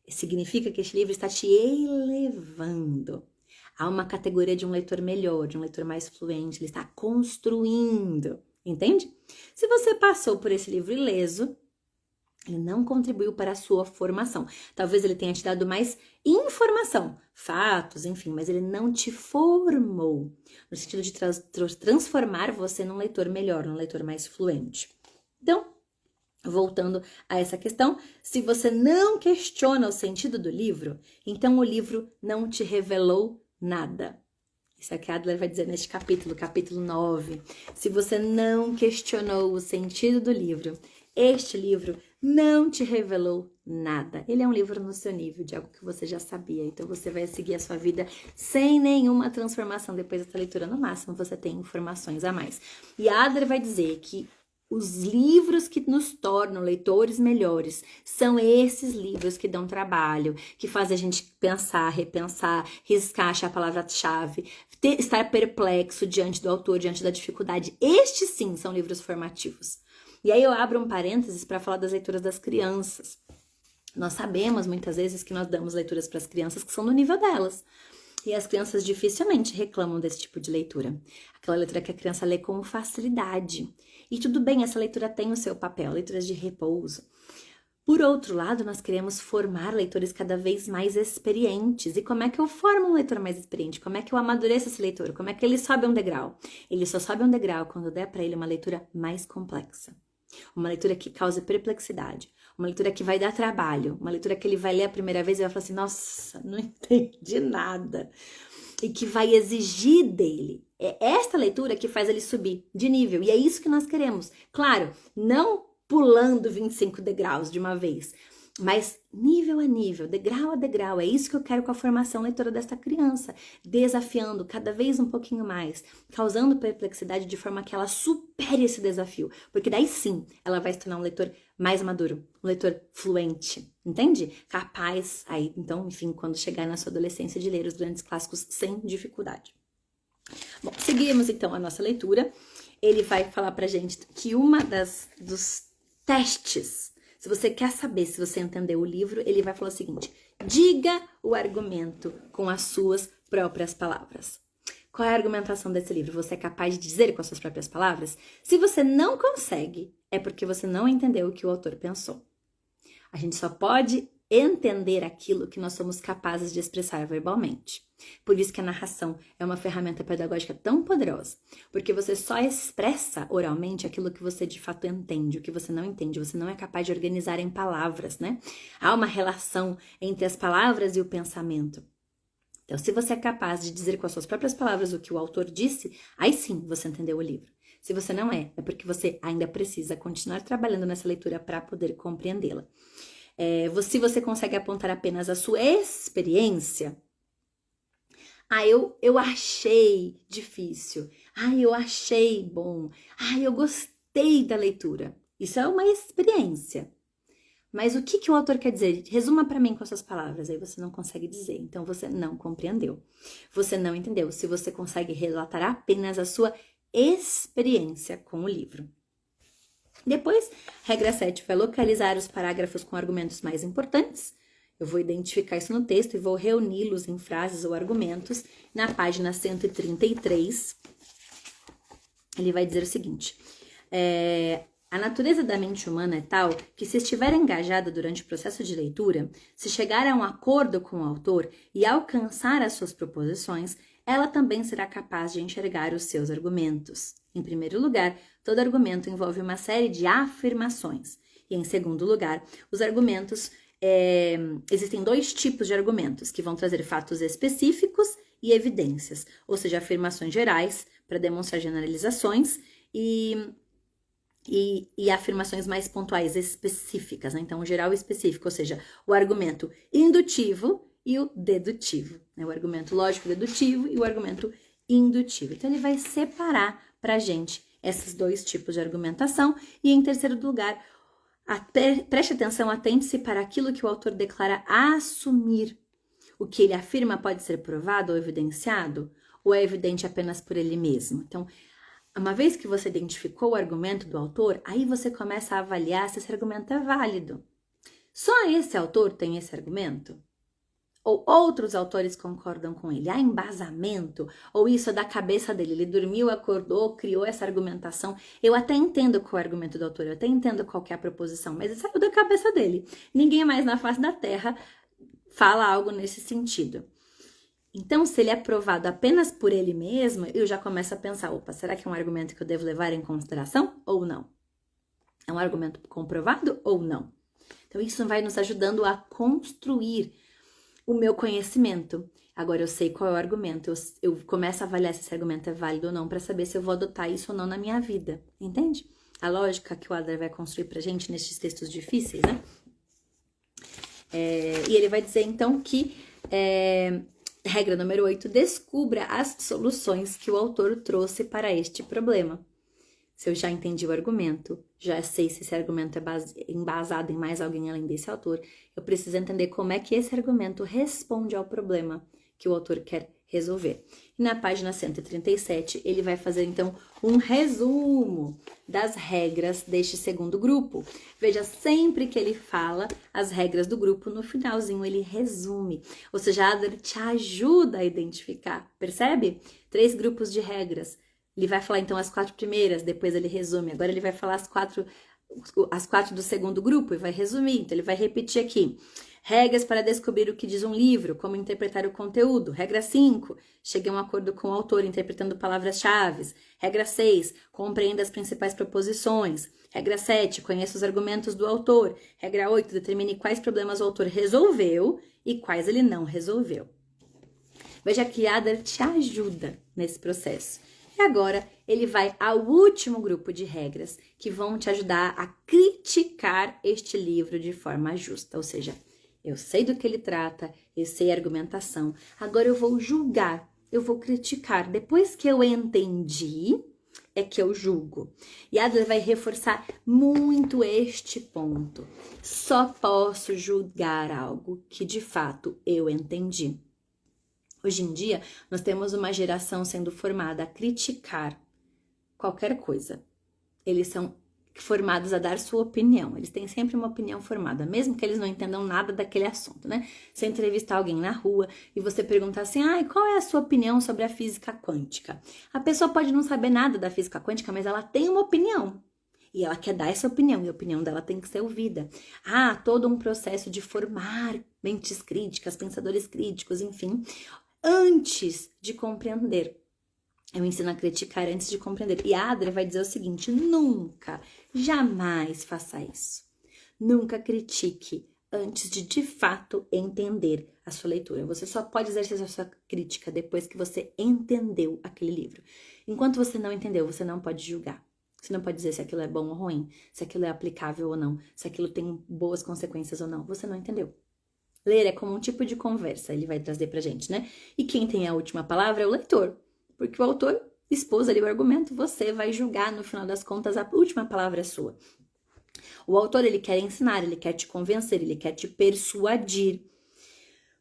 significa que este livro está te elevando. Há uma categoria de um leitor melhor, de um leitor mais fluente, ele está construindo, entende? Se você passou por esse livro ileso, ele não contribuiu para a sua formação. Talvez ele tenha te dado mais informação, fatos, enfim, mas ele não te formou, no sentido de transformar você num leitor melhor, num leitor mais fluente. Então, voltando a essa questão, se você não questiona o sentido do livro, então o livro não te revelou nada. Isso é o que Adler vai dizer neste capítulo, capítulo 9. Se você não questionou o sentido do livro, este livro não te revelou nada. Ele é um livro no seu nível, de algo que você já sabia. Então, você vai seguir a sua vida sem nenhuma transformação depois dessa leitura. No máximo, você tem informações a mais. E Adler vai dizer que os livros que nos tornam leitores melhores são esses livros que dão trabalho, que fazem a gente pensar, repensar, riscar, achar a palavra-chave, estar perplexo diante do autor, diante da dificuldade. Estes sim são livros formativos. E aí eu abro um parênteses para falar das leituras das crianças. Nós sabemos muitas vezes que nós damos leituras para as crianças que são no nível delas. E as crianças dificilmente reclamam desse tipo de leitura. Aquela leitura que a criança lê com facilidade. E tudo bem, essa leitura tem o seu papel, leituras de repouso. Por outro lado, nós queremos formar leitores cada vez mais experientes. E como é que eu formo um leitor mais experiente? Como é que eu amadureço esse leitor? Como é que ele sobe um degrau? Ele só sobe um degrau quando eu der para ele uma leitura mais complexa. Uma leitura que cause perplexidade. Uma leitura que vai dar trabalho. Uma leitura que ele vai ler a primeira vez e vai falar assim, nossa, não entendi nada. E que vai exigir dele. É esta leitura que faz ele subir de nível. E é isso que nós queremos. Claro, não pulando 25 degraus de uma vez, mas nível a nível, degrau a degrau. É isso que eu quero com a formação leitora desta criança. Desafiando cada vez um pouquinho mais, causando perplexidade de forma que ela supere esse desafio. Porque daí sim, ela vai se tornar um leitor mais maduro, um leitor fluente, entende? Capaz, aí, então, enfim, quando chegar na sua adolescência, de ler os grandes clássicos sem dificuldade. Bom, seguimos então a nossa leitura. Ele vai falar pra gente que dos testes, se você quer saber se você entendeu o livro, ele vai falar o seguinte: diga o argumento com as suas próprias palavras. Qual é a argumentação desse livro? Você é capaz de dizer com as suas próprias palavras? Se você não consegue, é porque você não entendeu o que o autor pensou. A gente só pode entender aquilo que nós somos capazes de expressar verbalmente. Por isso que a narração é uma ferramenta pedagógica tão poderosa, porque você só expressa oralmente aquilo que você de fato entende, o que você não entende, você não é capaz de organizar em palavras, né? Há uma relação entre as palavras e o pensamento. Então, se você é capaz de dizer com as suas próprias palavras o que o autor disse, aí sim você entendeu o livro. Se você não é porque você ainda precisa continuar trabalhando nessa leitura para poder compreendê-la. Se você consegue apontar apenas a sua experiência, eu achei difícil, eu achei bom, eu gostei da leitura. Isso é uma experiência. Mas o que o autor quer dizer? Resuma para mim com as suas palavras. Aí você não consegue dizer, então você não compreendeu. Você não entendeu. Se você consegue relatar apenas a sua experiência com o livro. Depois, regra 7 vai localizar os parágrafos com argumentos mais importantes. Eu vou identificar isso no texto e vou reuni-los em frases ou argumentos. Na página 133, ele vai dizer o seguinte: a natureza da mente humana é tal que, se estiver engajada durante o processo de leitura, se chegar a um acordo com o autor e alcançar as suas proposições, ela também será capaz de enxergar os seus argumentos. Em primeiro lugar, todo argumento envolve uma série de afirmações. E, em segundo lugar, os argumentos... existem 2 tipos de argumentos, que vão trazer fatos específicos e evidências, ou seja, afirmações gerais para demonstrar generalizações e afirmações mais pontuais, específicas, né? Então, geral e específico, ou seja, o argumento indutivo e o dedutivo, né? O argumento lógico-dedutivo e o argumento indutivo. Então, ele vai separar para a gente esses dois tipos de argumentação. E, em terceiro lugar, preste atenção, atente-se para aquilo que o autor declara assumir. O que ele afirma pode ser provado ou evidenciado, ou é evidente apenas por ele mesmo. Então, uma vez que você identificou o argumento do autor, aí você começa a avaliar se esse argumento é válido. Só esse autor tem esse argumento? Ou outros autores concordam com ele? Há embasamento? Ou isso é da cabeça dele? Ele dormiu, acordou, criou essa argumentação. Eu até entendo qual é o argumento do autor, eu até entendo qual que é a proposição, mas ele saiu da cabeça dele. Ninguém mais na face da Terra fala algo nesse sentido. Então, se ele é provado apenas por ele mesmo, eu já começo a pensar, opa, será que é um argumento que eu devo levar em consideração ou não? É um argumento comprovado ou não? Então, isso vai nos ajudando a construir o meu conhecimento. Agora, eu sei qual é o argumento, eu começo a avaliar se esse argumento é válido ou não, para saber se eu vou adotar isso ou não na minha vida, entende? A lógica que o Adler vai construir pra gente nesses textos difíceis, né? E ele vai dizer, então, que... regra número 8, descubra as soluções que o autor trouxe para este problema. Se eu já entendi o argumento, já sei se esse argumento é embasado em mais alguém além desse autor, eu preciso entender como é que esse argumento responde ao problema que o autor quer resolver. E na página 137, ele vai fazer, então, um resumo das regras deste segundo grupo. Veja, sempre que ele fala as regras do grupo, no finalzinho ele resume. Ou seja, Adler te ajuda a identificar, percebe? 3 grupos de regras. Ele vai falar, então, as 4 primeiras, depois ele resume. Agora ele vai falar as quatro do segundo grupo e vai resumir. Então, ele vai repetir aqui. Regras para descobrir o que diz um livro, como interpretar o conteúdo. Regra 5, chegue a um acordo com o autor interpretando palavras-chave. Regra 6, compreenda as principais proposições. Regra 7, conheça os argumentos do autor. Regra 8, determine quais problemas o autor resolveu e quais ele não resolveu. Veja que Adler te ajuda nesse processo. E agora ele vai ao último grupo de regras que vão te ajudar a criticar este livro de forma justa. Ou seja, eu sei do que ele trata, eu sei a argumentação, agora eu vou julgar, eu vou criticar. Depois que eu entendi, é que eu julgo. E Adler vai reforçar muito este ponto. Só posso julgar algo que de fato eu entendi. Hoje em dia, nós temos uma geração sendo formada a criticar qualquer coisa. Eles são formados a dar sua opinião. Eles têm sempre uma opinião formada, mesmo que eles não entendam nada daquele assunto, né? Você entrevistar alguém na rua e você perguntar assim, qual é a sua opinião sobre a física quântica? A pessoa pode não saber nada da física quântica, mas ela tem uma opinião. E ela quer dar essa opinião, e a opinião dela tem que ser ouvida. Todo um processo de formar mentes críticas, pensadores críticos, enfim, antes de compreender. Eu ensino a criticar antes de compreender. E Adler vai dizer o seguinte, nunca, jamais faça isso. Nunca critique antes de fato entender a sua leitura. Você só pode exercer a sua crítica depois que você entendeu aquele livro. Enquanto você não entendeu, você não pode julgar. Você não pode dizer se aquilo é bom ou ruim, se aquilo é aplicável ou não, se aquilo tem boas consequências ou não. Você não entendeu. Ler é como um tipo de conversa, ele vai trazer pra gente, né? E quem tem a última palavra é o leitor. Porque o autor expôs ali o argumento, você vai julgar, no final das contas, a última palavra é sua. O autor, ele quer ensinar, ele quer te convencer, ele quer te persuadir.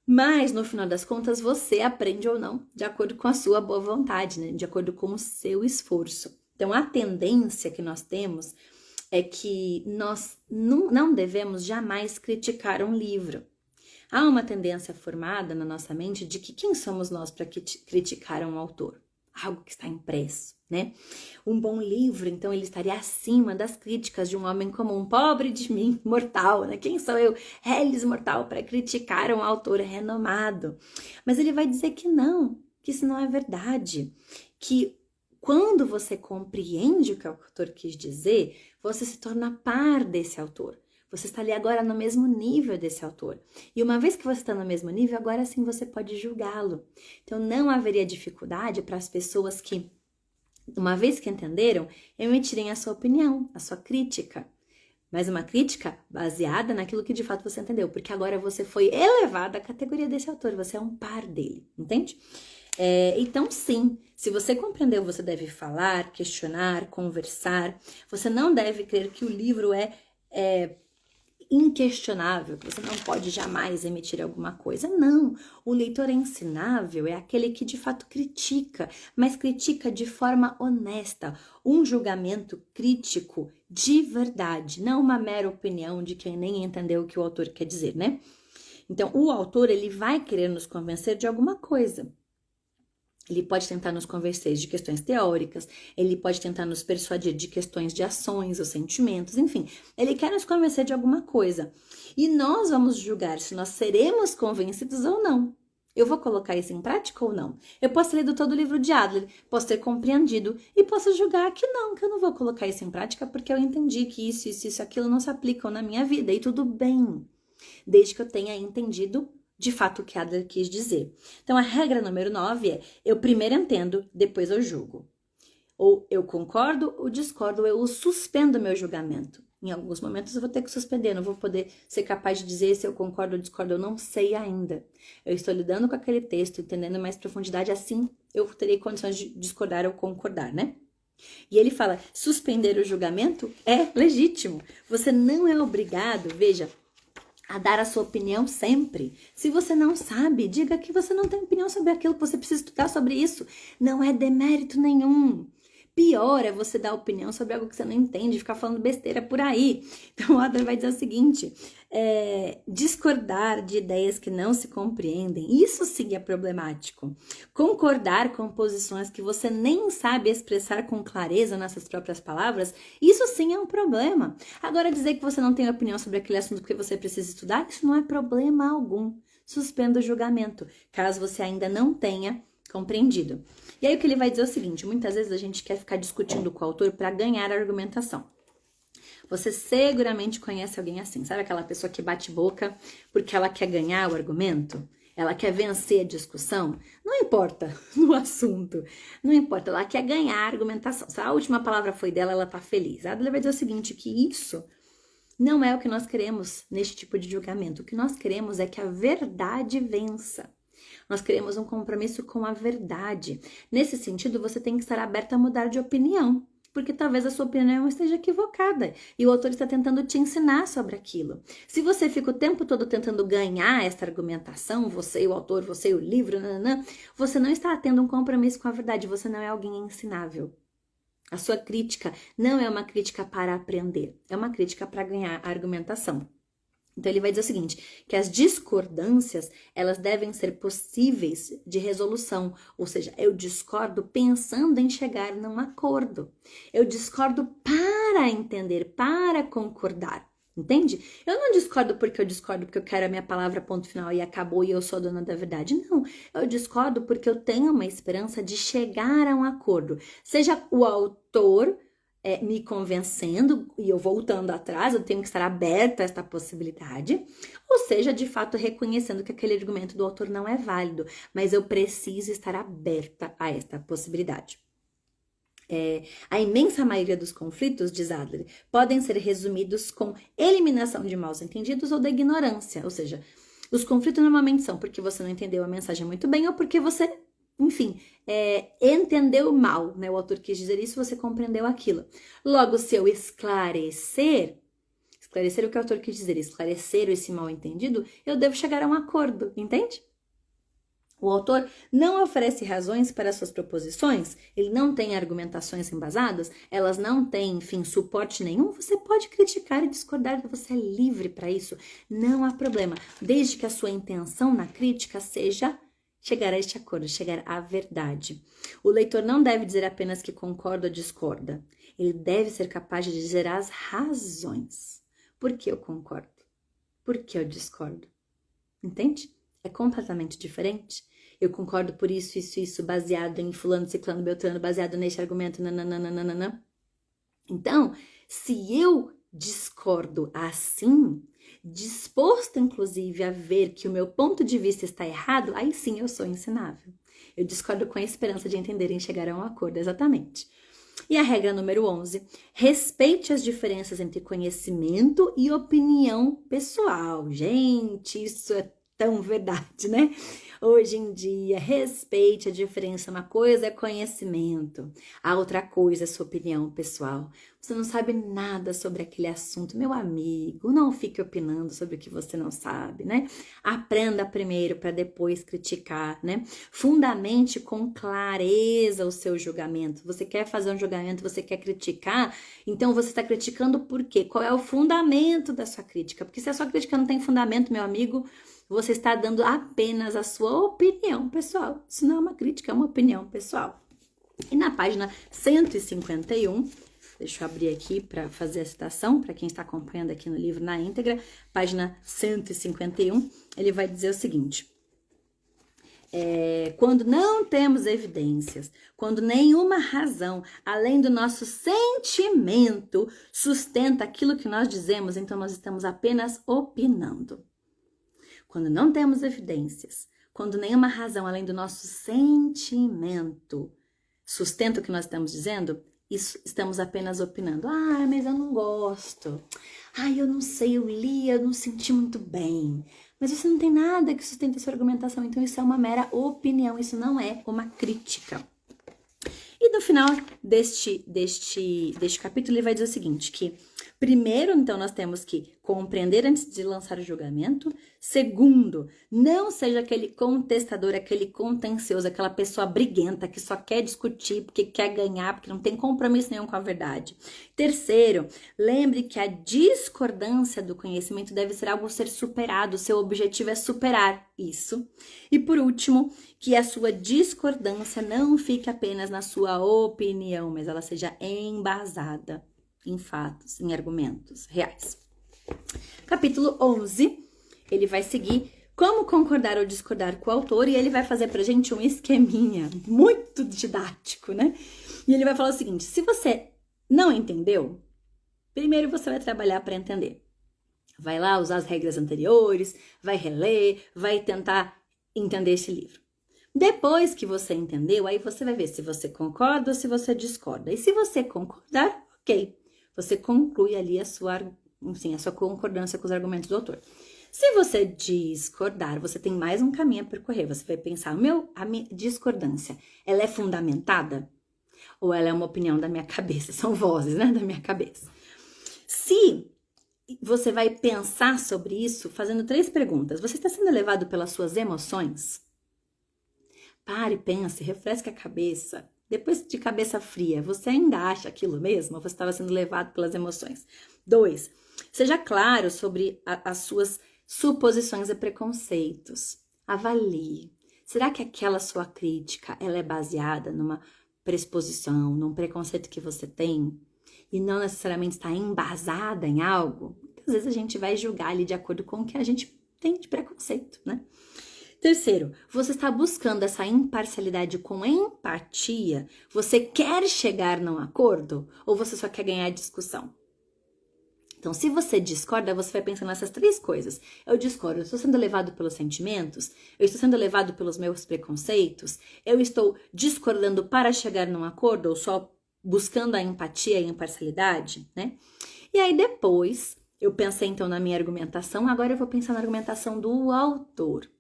Mas, no final das contas, você aprende ou não, de acordo com a sua boa vontade, né? De acordo com o seu esforço. Então, a tendência que nós temos é que nós não devemos jamais criticar um livro. Há uma tendência formada na nossa mente de que quem somos nós para criticar um autor? Algo que está impresso, né? Um bom livro, então, ele estaria acima das críticas de um homem comum, pobre de mim, mortal, né? Quem sou eu, réis mortal, para criticar um autor renomado? Mas ele vai dizer que não, que isso não é verdade, que quando você compreende o que o autor quis dizer, você se torna par desse autor. Você está ali agora no mesmo nível desse autor. E uma vez que você está no mesmo nível, agora sim você pode julgá-lo. Então não haveria dificuldade para as pessoas que, uma vez que entenderam, emitirem a sua opinião, a sua crítica. Mas uma crítica baseada naquilo que de fato você entendeu. Porque agora você foi elevado à categoria desse autor, você é um par dele, entende? Então, sim, se você compreendeu, você deve falar, questionar, conversar. Você não deve crer que o livro é inquestionável, que você não pode jamais emitir alguma coisa. Não, o leitor ensinável é aquele que de fato critica, mas critica de forma honesta, um julgamento crítico de verdade, não uma mera opinião de quem nem entendeu o que o autor quer dizer, né? Então, o autor, ele vai querer nos convencer de alguma coisa. Ele pode tentar nos convencer de questões teóricas, ele pode tentar nos persuadir de questões de ações ou sentimentos, enfim, ele quer nos convencer de alguma coisa. E nós vamos julgar se nós seremos convencidos ou não. Eu vou colocar isso em prática ou não? Eu posso ter lido todo o livro de Adler, posso ter compreendido e posso julgar que eu não vou colocar isso em prática porque eu entendi que isso, aquilo não se aplicam na minha vida e tudo bem, desde que eu tenha entendido de fato o que Adler quis dizer. Então, a regra número 9 é: eu primeiro entendo, depois eu julgo. Ou eu concordo ou discordo, ou eu suspendo meu julgamento. Em alguns momentos eu vou ter que suspender, não vou poder ser capaz de dizer se eu concordo ou discordo, eu não sei ainda. Eu estou lidando com aquele texto, entendendo mais profundidade, assim eu terei condições de discordar ou concordar, né? E ele fala, suspender o julgamento é legítimo. Você não é obrigado, veja, a dar a sua opinião sempre. Se você não sabe, diga que você não tem opinião sobre aquilo, que você precisa estudar sobre isso. Não é demérito nenhum. Pior é você dar opinião sobre algo que você não entende, ficar falando besteira por aí. Então, o Adler vai dizer o seguinte, discordar de ideias que não se compreendem, isso sim é problemático. Concordar com posições que você nem sabe expressar com clareza nas suas próprias palavras, isso sim é um problema. Agora, dizer que você não tem opinião sobre aquele assunto porque você precisa estudar, isso não é problema algum. Suspenda o julgamento, caso você ainda não tenha compreendido. E aí o que ele vai dizer é o seguinte, muitas vezes a gente quer ficar discutindo com o autor para ganhar a argumentação. Você seguramente conhece alguém assim, sabe aquela pessoa que bate boca porque ela quer ganhar o argumento? Ela quer vencer a discussão? Não importa no assunto, não importa, ela quer ganhar a argumentação. Se a última palavra foi dela, ela tá feliz. A Adler vai dizer o seguinte, que isso não é o que nós queremos neste tipo de julgamento. O que nós queremos é que a verdade vença. Nós queremos um compromisso com a verdade. Nesse sentido, você tem que estar aberta a mudar de opinião, porque talvez a sua opinião esteja equivocada e o autor está tentando te ensinar sobre aquilo. Se você fica o tempo todo tentando ganhar essa argumentação, você e o autor, você e o livro, você não está tendo um compromisso com a verdade, você não é alguém ensinável. A sua crítica não é uma crítica para aprender, é uma crítica para ganhar a argumentação. Então, ele vai dizer o seguinte, que as discordâncias, elas devem ser possíveis de resolução. Ou seja, eu discordo pensando em chegar num acordo. Eu discordo para entender, para concordar. Entende? Eu não discordo porque eu quero a minha palavra ponto final e acabou e eu sou dona da verdade. Não, eu discordo porque eu tenho uma esperança de chegar a um acordo. Seja o autor me convencendo e eu voltando atrás, eu tenho que estar aberta a esta possibilidade, ou seja, de fato reconhecendo que aquele argumento do autor não é válido, mas eu preciso estar aberta a esta possibilidade. A imensa maioria dos conflitos, diz Adler, podem ser resumidos com eliminação de maus entendidos ou da ignorância, ou seja, os conflitos normalmente são porque você não entendeu a mensagem muito bem ou porque você entendeu mal, né? O autor quis dizer isso, você compreendeu aquilo. Logo, se eu esclarecer o que o autor quis dizer, esclarecer esse mal entendido, eu devo chegar a um acordo, entende? O autor não oferece razões para suas proposições, ele não tem argumentações embasadas, elas não têm, suporte nenhum, você pode criticar e discordar, você é livre para isso, não há problema, desde que a sua intenção na crítica seja chegar a este acordo, chegar à verdade. O leitor não deve dizer apenas que concorda ou discorda. Ele deve ser capaz de dizer as razões. Por que eu concordo? Por que eu discordo? Entende? É completamente diferente. Eu concordo por isso, baseado em fulano, ciclano, beltrano, baseado neste argumento, nananana. Então, se eu discordo assim, disposto inclusive a ver que o meu ponto de vista está errado, aí sim eu sou ensinável. Eu discordo com a esperança de entenderem e chegar a um acordo, exatamente. E a regra número 11, respeite as diferenças entre conhecimento e opinião pessoal. Gente, isso é tão verdade, né? Hoje em dia, respeite a diferença. Uma coisa é conhecimento, a outra coisa é sua opinião pessoal. Você não sabe nada sobre aquele assunto, meu amigo, não fique opinando sobre o que você não sabe, né? Aprenda primeiro para depois criticar, né? Fundamente com clareza o seu julgamento. Você quer fazer um julgamento, você quer criticar, então você está criticando por quê? Qual é o fundamento da sua crítica? Porque se a sua crítica não tem fundamento, meu amigo, você está dando apenas a sua opinião pessoal. Isso não é uma crítica, é uma opinião pessoal. E na página 151, deixa eu abrir aqui para fazer a citação, para quem está acompanhando aqui no livro na íntegra, página 151, ele vai dizer o seguinte: quando não temos evidências, quando nenhuma razão, além do nosso sentimento, sustenta aquilo que nós dizemos, então nós estamos apenas opinando. Quando não temos evidências, quando nenhuma razão além do nosso sentimento sustenta o que nós estamos dizendo, estamos apenas opinando. Ah, mas eu não gosto. Ah, eu não sei, eu li, eu não senti muito bem. Mas você não tem nada que sustente a sua argumentação, então isso é uma mera opinião, isso não é uma crítica. E no final deste capítulo ele vai dizer o seguinte, que primeiro, então, nós temos que compreender antes de lançar o julgamento. Segundo, não seja aquele contestador, aquele contencioso, aquela pessoa briguenta que só quer discutir porque quer ganhar, porque não tem compromisso nenhum com a verdade. Terceiro, lembre que a discordância do conhecimento deve ser algo a ser superado. Seu objetivo é superar isso. E por último, que a sua discordância não fique apenas na sua opinião, mas ela seja embasada em fatos, em argumentos reais. Capítulo 11, ele vai seguir como concordar ou discordar com o autor e ele vai fazer pra gente um esqueminha muito didático, né? E ele vai falar o seguinte: se você não entendeu, primeiro você vai trabalhar para entender. Vai lá usar as regras anteriores, vai reler, vai tentar entender esse livro. Depois que você entendeu, aí você vai ver se você concorda ou se você discorda. E se você concordar, ok. Você conclui ali a sua concordância com os argumentos do autor. Se você discordar, você tem mais um caminho a percorrer. Você vai pensar, a minha discordância, ela é fundamentada? Ou ela é uma opinião da minha cabeça? São vozes, né, da minha cabeça. Se você vai pensar sobre isso fazendo 3 perguntas. Você está sendo levado pelas suas emoções? Pare, pense, refresque a cabeça. Depois de cabeça fria, você ainda acha aquilo mesmo? Ou você estava sendo levado pelas emoções? 2, seja claro sobre as suas suposições e preconceitos. Avalie. Será que aquela sua crítica ela é baseada numa pressuposição, num preconceito que você tem? E não necessariamente está embasada em algo? Às vezes a gente vai julgar ali de acordo com o que a gente tem de preconceito, né? Terceiro, você está buscando essa imparcialidade com empatia? Você quer chegar num acordo ou você só quer ganhar a discussão? Então, se você discorda, você vai pensar nessas 3 coisas. Eu discordo, eu estou sendo levado pelos sentimentos? Eu estou sendo levado pelos meus preconceitos? Eu estou discordando para chegar num acordo ou só buscando a empatia e a imparcialidade, né? E aí depois, eu pensei então na minha argumentação, agora eu vou pensar na argumentação do autor.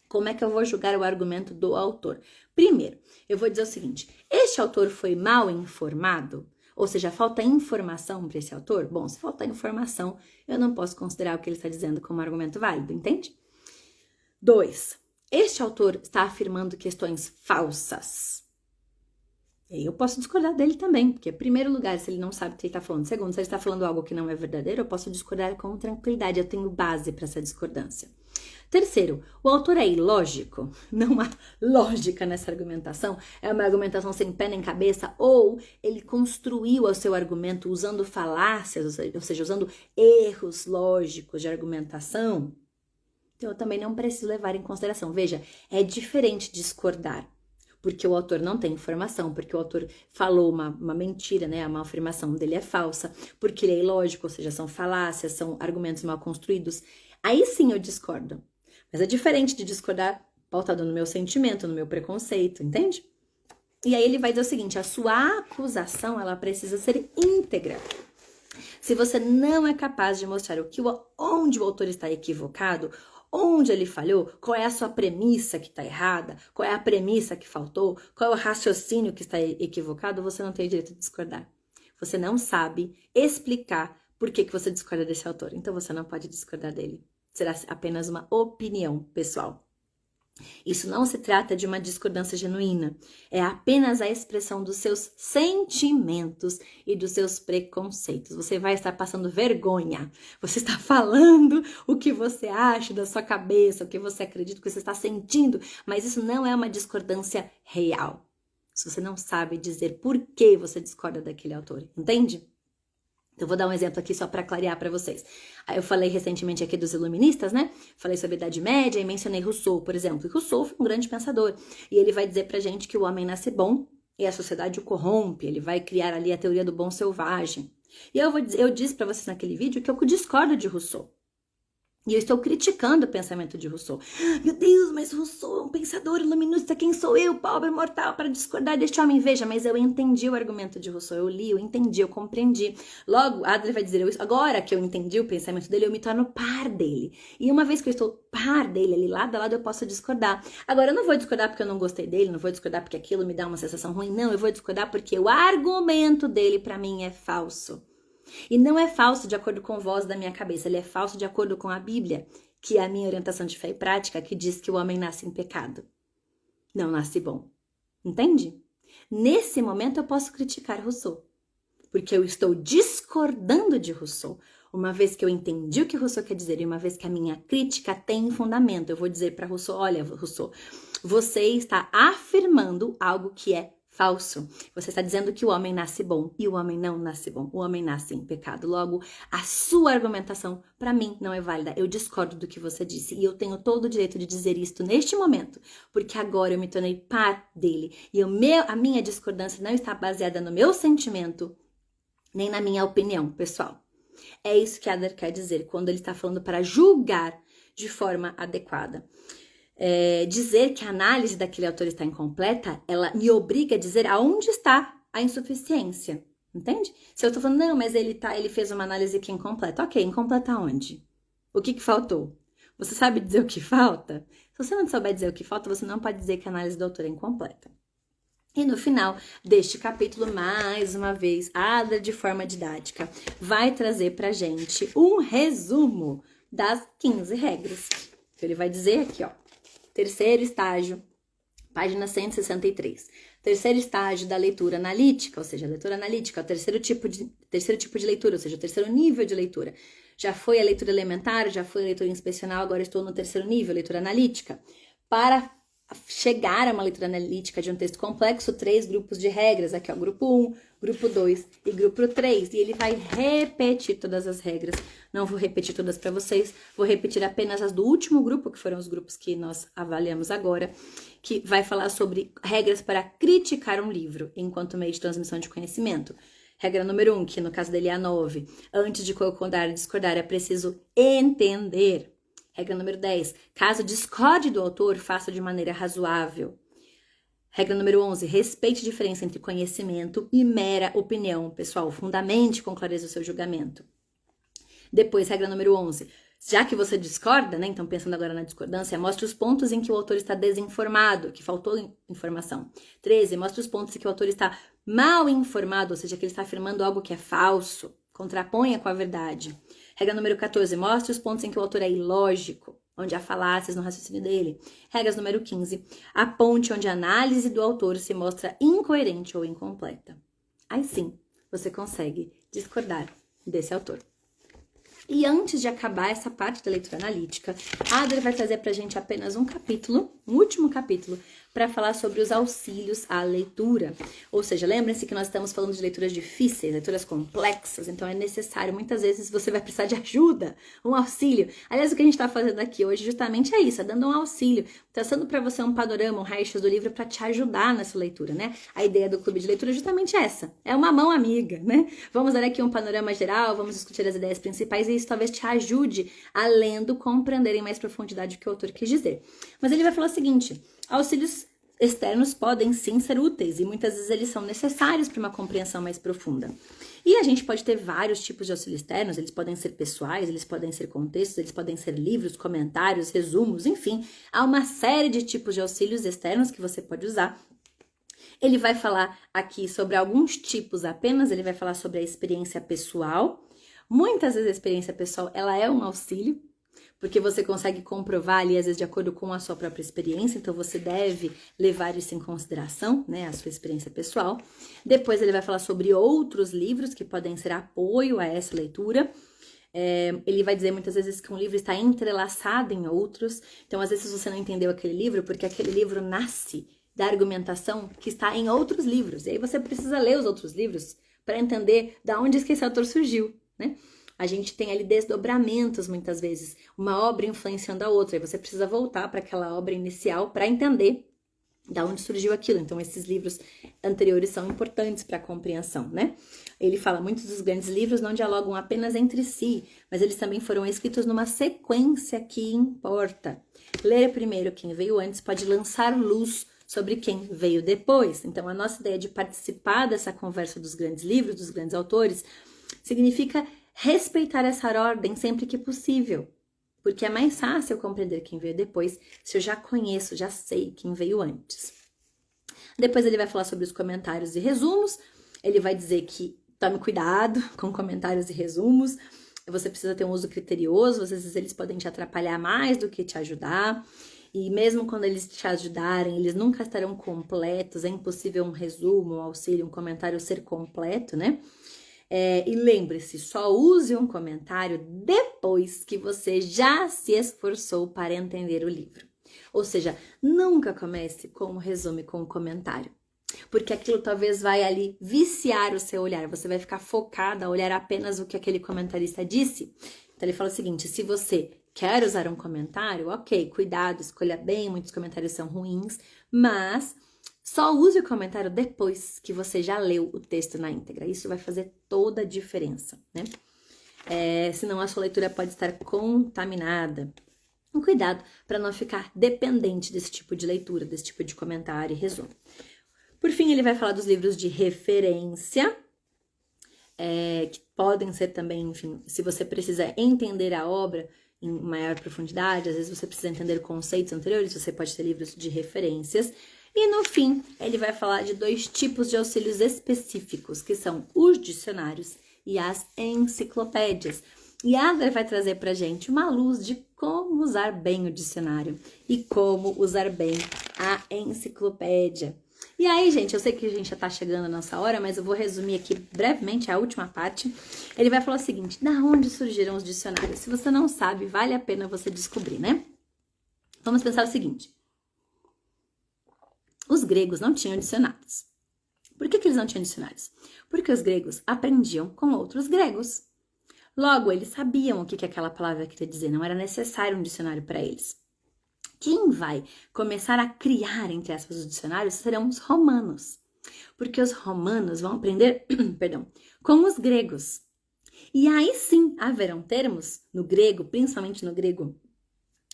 Como é que eu vou julgar o argumento do autor? Primeiro, eu vou dizer o seguinte: este autor foi mal informado? Ou seja, falta informação para esse autor? Bom, se falta informação, eu não posso considerar o que ele está dizendo como argumento válido, entende? 2, este autor está afirmando questões falsas. E aí eu posso discordar dele também, porque, em primeiro lugar, se ele não sabe o que ele está falando. Segundo, se ele está falando algo que não é verdadeiro, eu posso discordar com tranquilidade, eu tenho base para essa discordância. Terceiro, o autor é ilógico, não há lógica nessa argumentação, é uma argumentação sem pé nem cabeça, ou ele construiu o seu argumento usando falácias, ou seja, usando erros lógicos de argumentação. Então eu também não preciso levar em consideração. Veja, é diferente discordar porque o autor não tem informação, porque o autor falou uma mentira, né? Uma afirmação dele é falsa, porque ele é ilógico, ou seja, são falácias, são argumentos mal construídos. Aí sim eu discordo. Mas é diferente de discordar pautado no meu sentimento, no meu preconceito, entende? E aí ele vai dizer o seguinte, a sua acusação, ela precisa ser íntegra. Se você não é capaz de mostrar onde o autor está equivocado, onde ele falhou, qual é a sua premissa que está errada, qual é a premissa que faltou, qual é o raciocínio que está equivocado, você não tem direito de discordar. Você não sabe explicar por que você discorda desse autor, então você não pode discordar dele. Será apenas uma opinião pessoal. Isso não se trata de uma discordância genuína, é apenas a expressão dos seus sentimentos e dos seus preconceitos. Você vai estar passando vergonha, você está falando o que você acha da sua cabeça, o que você acredita, o que você está sentindo, mas isso não é uma discordância real. Se você não sabe dizer por que você discorda daquele autor, entende? Então, vou dar um exemplo aqui só para clarear para vocês. Eu falei recentemente aqui dos iluministas, né? Falei sobre a Idade Média e mencionei Rousseau, por exemplo. E Rousseau foi um grande pensador. E ele vai dizer pra gente que o homem nasce bom e a sociedade o corrompe. Ele vai criar ali a teoria do bom selvagem. E eu disse para vocês naquele vídeo que eu discordo de Rousseau. E eu estou criticando o pensamento de Rousseau. Meu Deus, mas Rousseau é um pensador iluminista. Quem sou eu, pobre mortal, para discordar deste homem? Veja, mas eu entendi o argumento de Rousseau. Eu li, eu entendi, eu compreendi. Logo, Adler vai dizer, agora que eu entendi o pensamento dele, eu me torno par dele. E uma vez que eu estou par dele, ali lado a lado, eu posso discordar. Agora, eu não vou discordar porque eu não gostei dele, não vou discordar porque aquilo me dá uma sensação ruim. Não, eu vou discordar porque o argumento dele, para mim, é falso. E não é falso de acordo com a voz da minha cabeça, ele é falso de acordo com a Bíblia, que é a minha orientação de fé e prática, que diz que o homem nasce em pecado, não nasce bom. Entende? Nesse momento eu posso criticar Rousseau, porque eu estou discordando de Rousseau, uma vez que eu entendi o que Rousseau quer dizer e uma vez que a minha crítica tem fundamento. Eu vou dizer para Rousseau, olha, Rousseau, você está afirmando algo que é falso. Você está dizendo que o homem nasce bom e o homem não nasce bom. O homem nasce em pecado. Logo, a sua argumentação, para mim, não é válida. Eu discordo do que você disse e eu tenho todo o direito de dizer isto neste momento, porque agora eu me tornei par dele e a minha discordância não está baseada no meu sentimento, nem na minha opinião pessoal. É isso que Adler quer dizer quando ele está falando para julgar de forma adequada. Dizer que a análise daquele autor está incompleta, ela me obriga a dizer aonde está a insuficiência, entende? Se eu tô falando, não, mas ele fez uma análise que é incompleta. Ok, incompleta onde? O que faltou? Você sabe dizer o que falta? Se você não souber dizer o que falta, você não pode dizer que a análise do autor é incompleta. E no final deste capítulo, mais uma vez, Adler, de forma didática, vai trazer pra gente um resumo das 15 regras. Então, ele vai dizer aqui, ó, terceiro estágio, página 163. Terceiro estágio da leitura analítica, ou seja, a leitura analítica, o terceiro tipo de leitura, ou seja, o terceiro nível de leitura. Já foi a leitura elementar, já foi a leitura inspecional, agora estou no terceiro nível, leitura analítica. Para chegar a uma leitura analítica de um texto complexo, 3 grupos de regras. Aqui, ó, grupo 1, grupo 2 e grupo 3. E ele vai repetir todas as regras. Não vou repetir todas para vocês, vou repetir apenas as do último grupo, que foram os grupos que nós avaliamos agora, que vai falar sobre regras para criticar um livro enquanto meio de transmissão de conhecimento. Regra número 1, que no caso dele é a 9. Antes de concordar e discordar, é preciso entender. Regra número 10. Caso discorde do autor, faça de maneira razoável. Regra número 11. Respeite a diferença entre conhecimento e mera opinião. Pessoal, fundamente com clareza o seu julgamento. Depois, regra número 11. Já que você discorda, né? Então, pensando agora na discordância, mostre os pontos em que o autor está desinformado, que faltou informação. 13. Mostre os pontos em que o autor está mal informado, ou seja, que ele está afirmando algo que é falso. Contraponha com a verdade. Regra número 14, mostre os pontos em que o autor é ilógico, onde há falácias no raciocínio dele. Regras número 15, aponte onde a análise do autor se mostra incoerente ou incompleta. Aí sim, você consegue discordar desse autor. E antes de acabar essa parte da leitura analítica, Adler vai trazer pra gente apenas um capítulo, um último capítulo, para falar sobre os auxílios à leitura. Ou seja, lembrem-se que nós estamos falando de leituras difíceis, leituras complexas, então é necessário, muitas vezes você vai precisar de ajuda, um auxílio. Aliás, o que a gente está fazendo aqui hoje justamente é isso, é dando um auxílio, traçando para você um panorama, um raio-x do livro para te ajudar nessa leitura, né? A ideia do clube de leitura é justamente essa, é uma mão amiga, né? Vamos dar aqui um panorama geral, vamos discutir as ideias principais e isso talvez te ajude a lendo compreender em mais profundidade o que o autor quis dizer. Mas ele vai falar o seguinte: auxílios externos podem sim ser úteis e muitas vezes eles são necessários para uma compreensão mais profunda. E a gente pode ter vários tipos de auxílios externos, eles podem ser pessoais, eles podem ser contextos, eles podem ser livros, comentários, resumos, enfim. Há uma série de tipos de auxílios externos que você pode usar. Ele vai falar aqui sobre alguns tipos apenas, ele vai falar sobre a experiência pessoal. Muitas vezes a experiência pessoal, ela é um auxílio, porque você consegue comprovar ali, às vezes, de acordo com a sua própria experiência, então você deve levar isso em consideração, né, a sua experiência pessoal. Depois ele vai falar sobre outros livros que podem ser apoio a essa leitura. Ele vai dizer muitas vezes que um livro está entrelaçado em outros, então às vezes você não entendeu aquele livro, porque aquele livro nasce da argumentação que está em outros livros, e aí você precisa ler os outros livros para entender de onde esse autor surgiu, né? A gente tem ali desdobramentos, muitas vezes, uma obra influenciando a outra, e você precisa voltar para aquela obra inicial para entender de onde surgiu aquilo. Então, esses livros anteriores são importantes para a compreensão, né? Ele fala, muitos dos grandes livros não dialogam apenas entre si, mas eles também foram escritos numa sequência que importa. Ler primeiro quem veio antes pode lançar luz sobre quem veio depois. Então, a nossa ideia de participar dessa conversa dos grandes livros, dos grandes autores, significa respeitar essa ordem sempre que possível, porque é mais fácil compreender quem veio depois se eu já conheço, já sei quem veio antes. Depois ele vai falar sobre os comentários e resumos, ele vai dizer que tome cuidado com comentários e resumos, você precisa ter um uso criterioso, às vezes eles podem te atrapalhar mais do que te ajudar, e mesmo quando eles te ajudarem, eles nunca estarão completos, é impossível um resumo, um auxílio, um comentário ser completo, né? E lembre-se, só use um comentário depois que você já se esforçou para entender o livro. Ou seja, nunca comece com um resumo e com um comentário, porque aquilo talvez vai ali viciar o seu olhar, você vai ficar focada a olhar apenas o que aquele comentarista disse. Então ele fala o seguinte, se você quer usar um comentário, ok, cuidado, escolha bem, muitos comentários são ruins, mas só use o comentário depois que você já leu o texto na íntegra. Isso vai fazer toda a diferença, né? Senão a sua leitura pode estar contaminada. Cuidado para não ficar dependente desse tipo de leitura, desse tipo de comentário e resumo. Por fim, ele vai falar dos livros de referência, que podem ser também, enfim, se você precisa entender a obra em maior profundidade, às vezes você precisa entender conceitos anteriores, você pode ter livros de referências. E no fim, ele vai falar de 2 tipos de auxílios específicos, que são os dicionários e as enciclopédias. E Adler vai trazer pra gente uma luz de como usar bem o dicionário e como usar bem a enciclopédia. E aí, gente, eu sei que a gente já tá chegando na nossa hora, mas eu vou resumir aqui brevemente a última parte. Ele vai falar o seguinte, da onde surgiram os dicionários? Se você não sabe, vale a pena você descobrir, né? Vamos pensar o seguinte. Os gregos não tinham dicionários. Por que eles não tinham dicionários? Porque os gregos aprendiam com outros gregos. Logo, eles sabiam o que aquela palavra queria dizer, não era necessário um dicionário para eles. Quem vai começar a criar, entre aspas, os dicionários serão os romanos. Porque os romanos vão aprender, com os gregos. E aí sim haverão termos no grego, principalmente no grego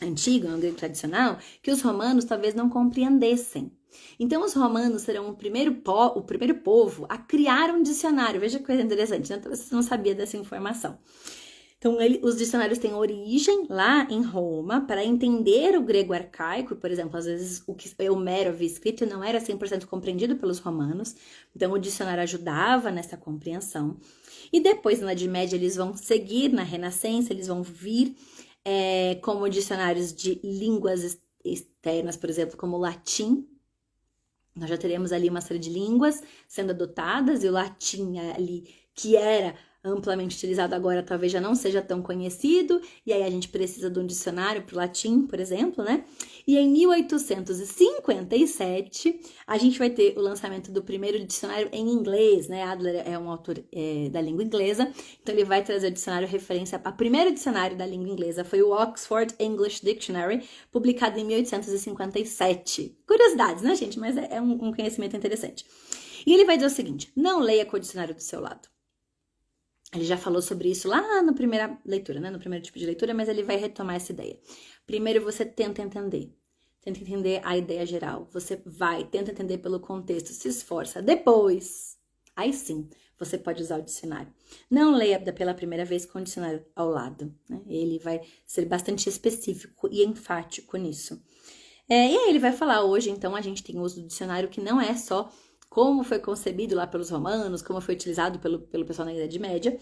antigo, no grego tradicional, que os romanos talvez não compreendessem. Então, os romanos serão o primeiro povo a criar um dicionário. Veja que coisa interessante, né? Então, você não sabia dessa informação. Então, os dicionários têm origem lá em Roma para entender o grego arcaico. Por exemplo, às vezes o que Homero havia escrito não era 100% compreendido pelos romanos. Então, o dicionário ajudava nessa compreensão. E depois, na Idade Média, eles vão seguir na Renascença, eles vão vir como dicionários de línguas externas, por exemplo, como o latim. Nós já teremos ali uma série de línguas sendo adotadas, e o latim ali que era amplamente utilizado agora, talvez já não seja tão conhecido, e aí a gente precisa de um dicionário para o latim, por exemplo, né? E em 1857, a gente vai ter o lançamento do primeiro dicionário em inglês, né? Adler é um autor da língua inglesa, então ele vai trazer o dicionário referência. O primeiro dicionário da língua inglesa foi o Oxford English Dictionary, publicado em 1857. Curiosidades, né, gente? Mas é um conhecimento interessante. E ele vai dizer o seguinte: não leia com o dicionário do seu lado. Ele já falou sobre isso lá na primeira leitura, né? No primeiro tipo de leitura, mas ele vai retomar essa ideia. Primeiro você tenta entender a ideia geral. Você tenta entender pelo contexto, se esforça. Depois, aí sim, você pode usar o dicionário. Não leia pela primeira vez com o dicionário ao lado, né? Ele vai ser bastante específico e enfático nisso. E aí ele vai falar hoje, então, a gente tem o uso do dicionário que não é só como foi concebido lá pelos romanos, como foi utilizado pelo pessoal na Idade Média.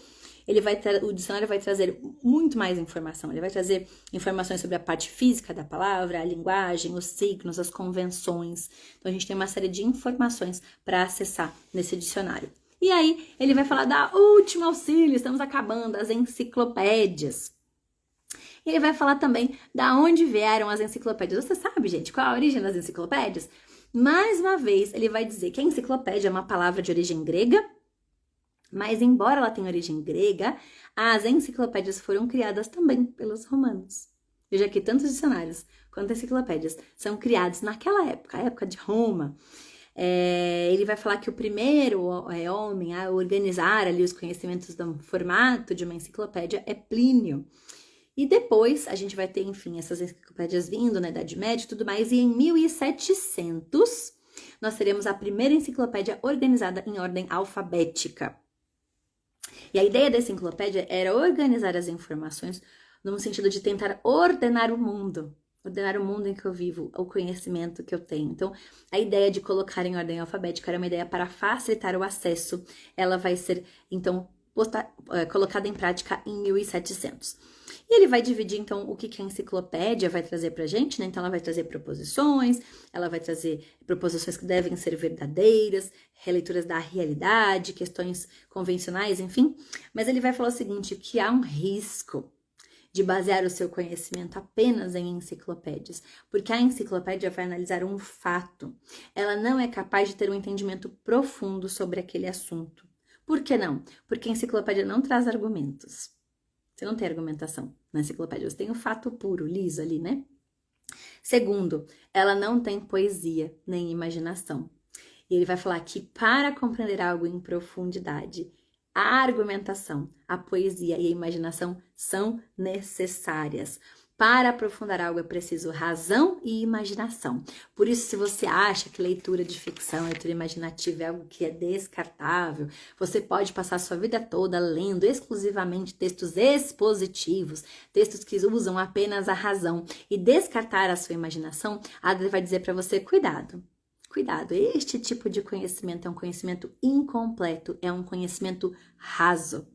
O dicionário vai trazer muito mais informação. Ele vai trazer informações sobre a parte física da palavra, a linguagem, os signos, as convenções. Então, a gente tem uma série de informações para acessar nesse dicionário. E aí, ele vai falar da último auxílio, estamos acabando, as enciclopédias. E ele vai falar também da onde vieram as enciclopédias. Você sabe, gente, qual a origem das enciclopédias? Mais uma vez, ele vai dizer que a enciclopédia é uma palavra de origem grega, mas embora ela tenha origem grega, as enciclopédias foram criadas também pelos romanos. Veja que tanto os dicionários quanto as enciclopédias são criados naquela época, a época de Roma. Ele vai falar que o primeiro homem a organizar ali os conhecimentos do formato de uma enciclopédia é Plínio. E depois a gente vai ter, enfim, essas enciclopédias vindo na Idade Média e tudo mais. E em 1700, nós teremos a primeira enciclopédia organizada em ordem alfabética. E a ideia dessa enciclopédia era organizar as informações no sentido de tentar ordenar o mundo em que eu vivo, o conhecimento que eu tenho. Então, a ideia de colocar em ordem alfabética era uma ideia para facilitar o acesso. Ela vai ser, então, colocada em prática em 1700. E ele vai dividir, então, o que a enciclopédia vai trazer pra gente, né? Então, ela vai trazer proposições, ela vai trazer proposições que devem ser verdadeiras, releituras da realidade, questões convencionais, enfim. Mas ele vai falar o seguinte, que há um risco de basear o seu conhecimento apenas em enciclopédias, porque a enciclopédia vai analisar um fato. Ela não é capaz de ter um entendimento profundo sobre aquele assunto. Por que não? Porque a enciclopédia não traz argumentos. Você não tem argumentação na enciclopédia, você tem o fato puro, liso ali, né? Segundo, ela não tem poesia nem imaginação. E ele vai falar que para compreender algo em profundidade, a argumentação, a poesia e a imaginação são necessárias. Para aprofundar algo é preciso razão e imaginação. Por isso, se você acha que leitura de ficção, leitura imaginativa é algo que é descartável, você pode passar a sua vida toda lendo exclusivamente textos expositivos, textos que usam apenas a razão, e descartar a sua imaginação, Adler vai dizer para você, cuidado. Cuidado, este tipo de conhecimento é um conhecimento incompleto, é um conhecimento raso.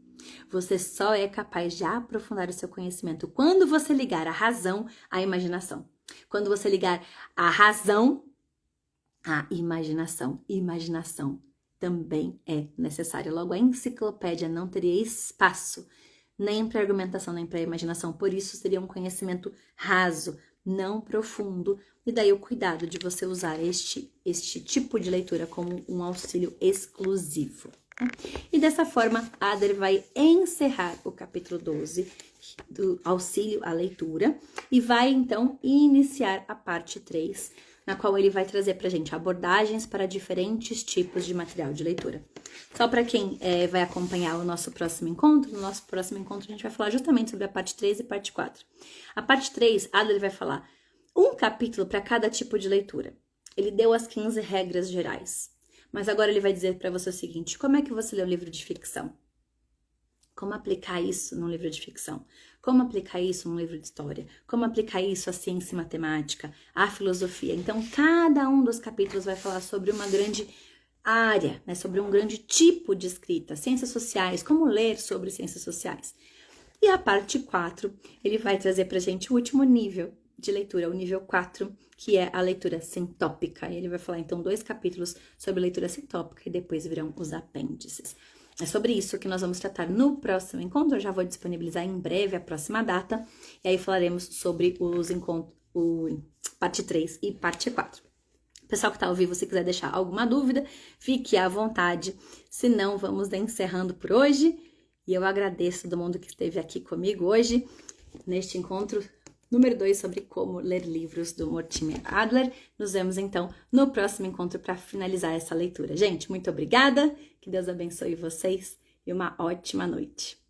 Você só é capaz de aprofundar o seu conhecimento quando você ligar a razão à imaginação. Quando você ligar a razão à imaginação. Imaginação também é necessária. Logo, a enciclopédia não teria espaço nem para argumentação, nem para imaginação. Por isso, seria um conhecimento raso, não profundo. E daí o cuidado de você usar este tipo de leitura como um auxílio exclusivo. E dessa forma, Adler vai encerrar o capítulo 12 do auxílio à leitura e vai, então, iniciar a parte 3, na qual ele vai trazer pra gente abordagens para diferentes tipos de material de leitura. Só para quem vai acompanhar o nosso próximo encontro, no nosso próximo encontro a gente vai falar justamente sobre a parte 3 e parte 4. A parte 3, Adler vai falar um capítulo para cada tipo de leitura. Ele deu as 15 regras gerais. Mas agora ele vai dizer para você o seguinte, como é que você lê um livro de ficção? Como aplicar isso num livro de ficção? Como aplicar isso num livro de história? Como aplicar isso à ciência e matemática, à filosofia? Então, cada um dos capítulos vai falar sobre uma grande área, né? Sobre um grande tipo de escrita, ciências sociais, como ler sobre ciências sociais. E a parte 4, ele vai trazer pra gente o último nível de leitura, o nível 4, que é a leitura sintópica. E ele vai falar, então, 2 capítulos sobre leitura sintópica e depois virão os apêndices. É sobre isso que nós vamos tratar no próximo encontro. Eu já vou disponibilizar em breve a próxima data. E aí falaremos sobre os encontros, parte 3 e parte 4. Pessoal que está ao vivo, se quiser deixar alguma dúvida, fique à vontade. Se não, vamos encerrando por hoje. E eu agradeço todo mundo que esteve aqui comigo hoje, neste encontro número 2 sobre como ler livros do Mortimer Adler. Nos vemos então no próximo encontro para finalizar essa leitura. Gente, muito obrigada, que Deus abençoe vocês e uma ótima noite.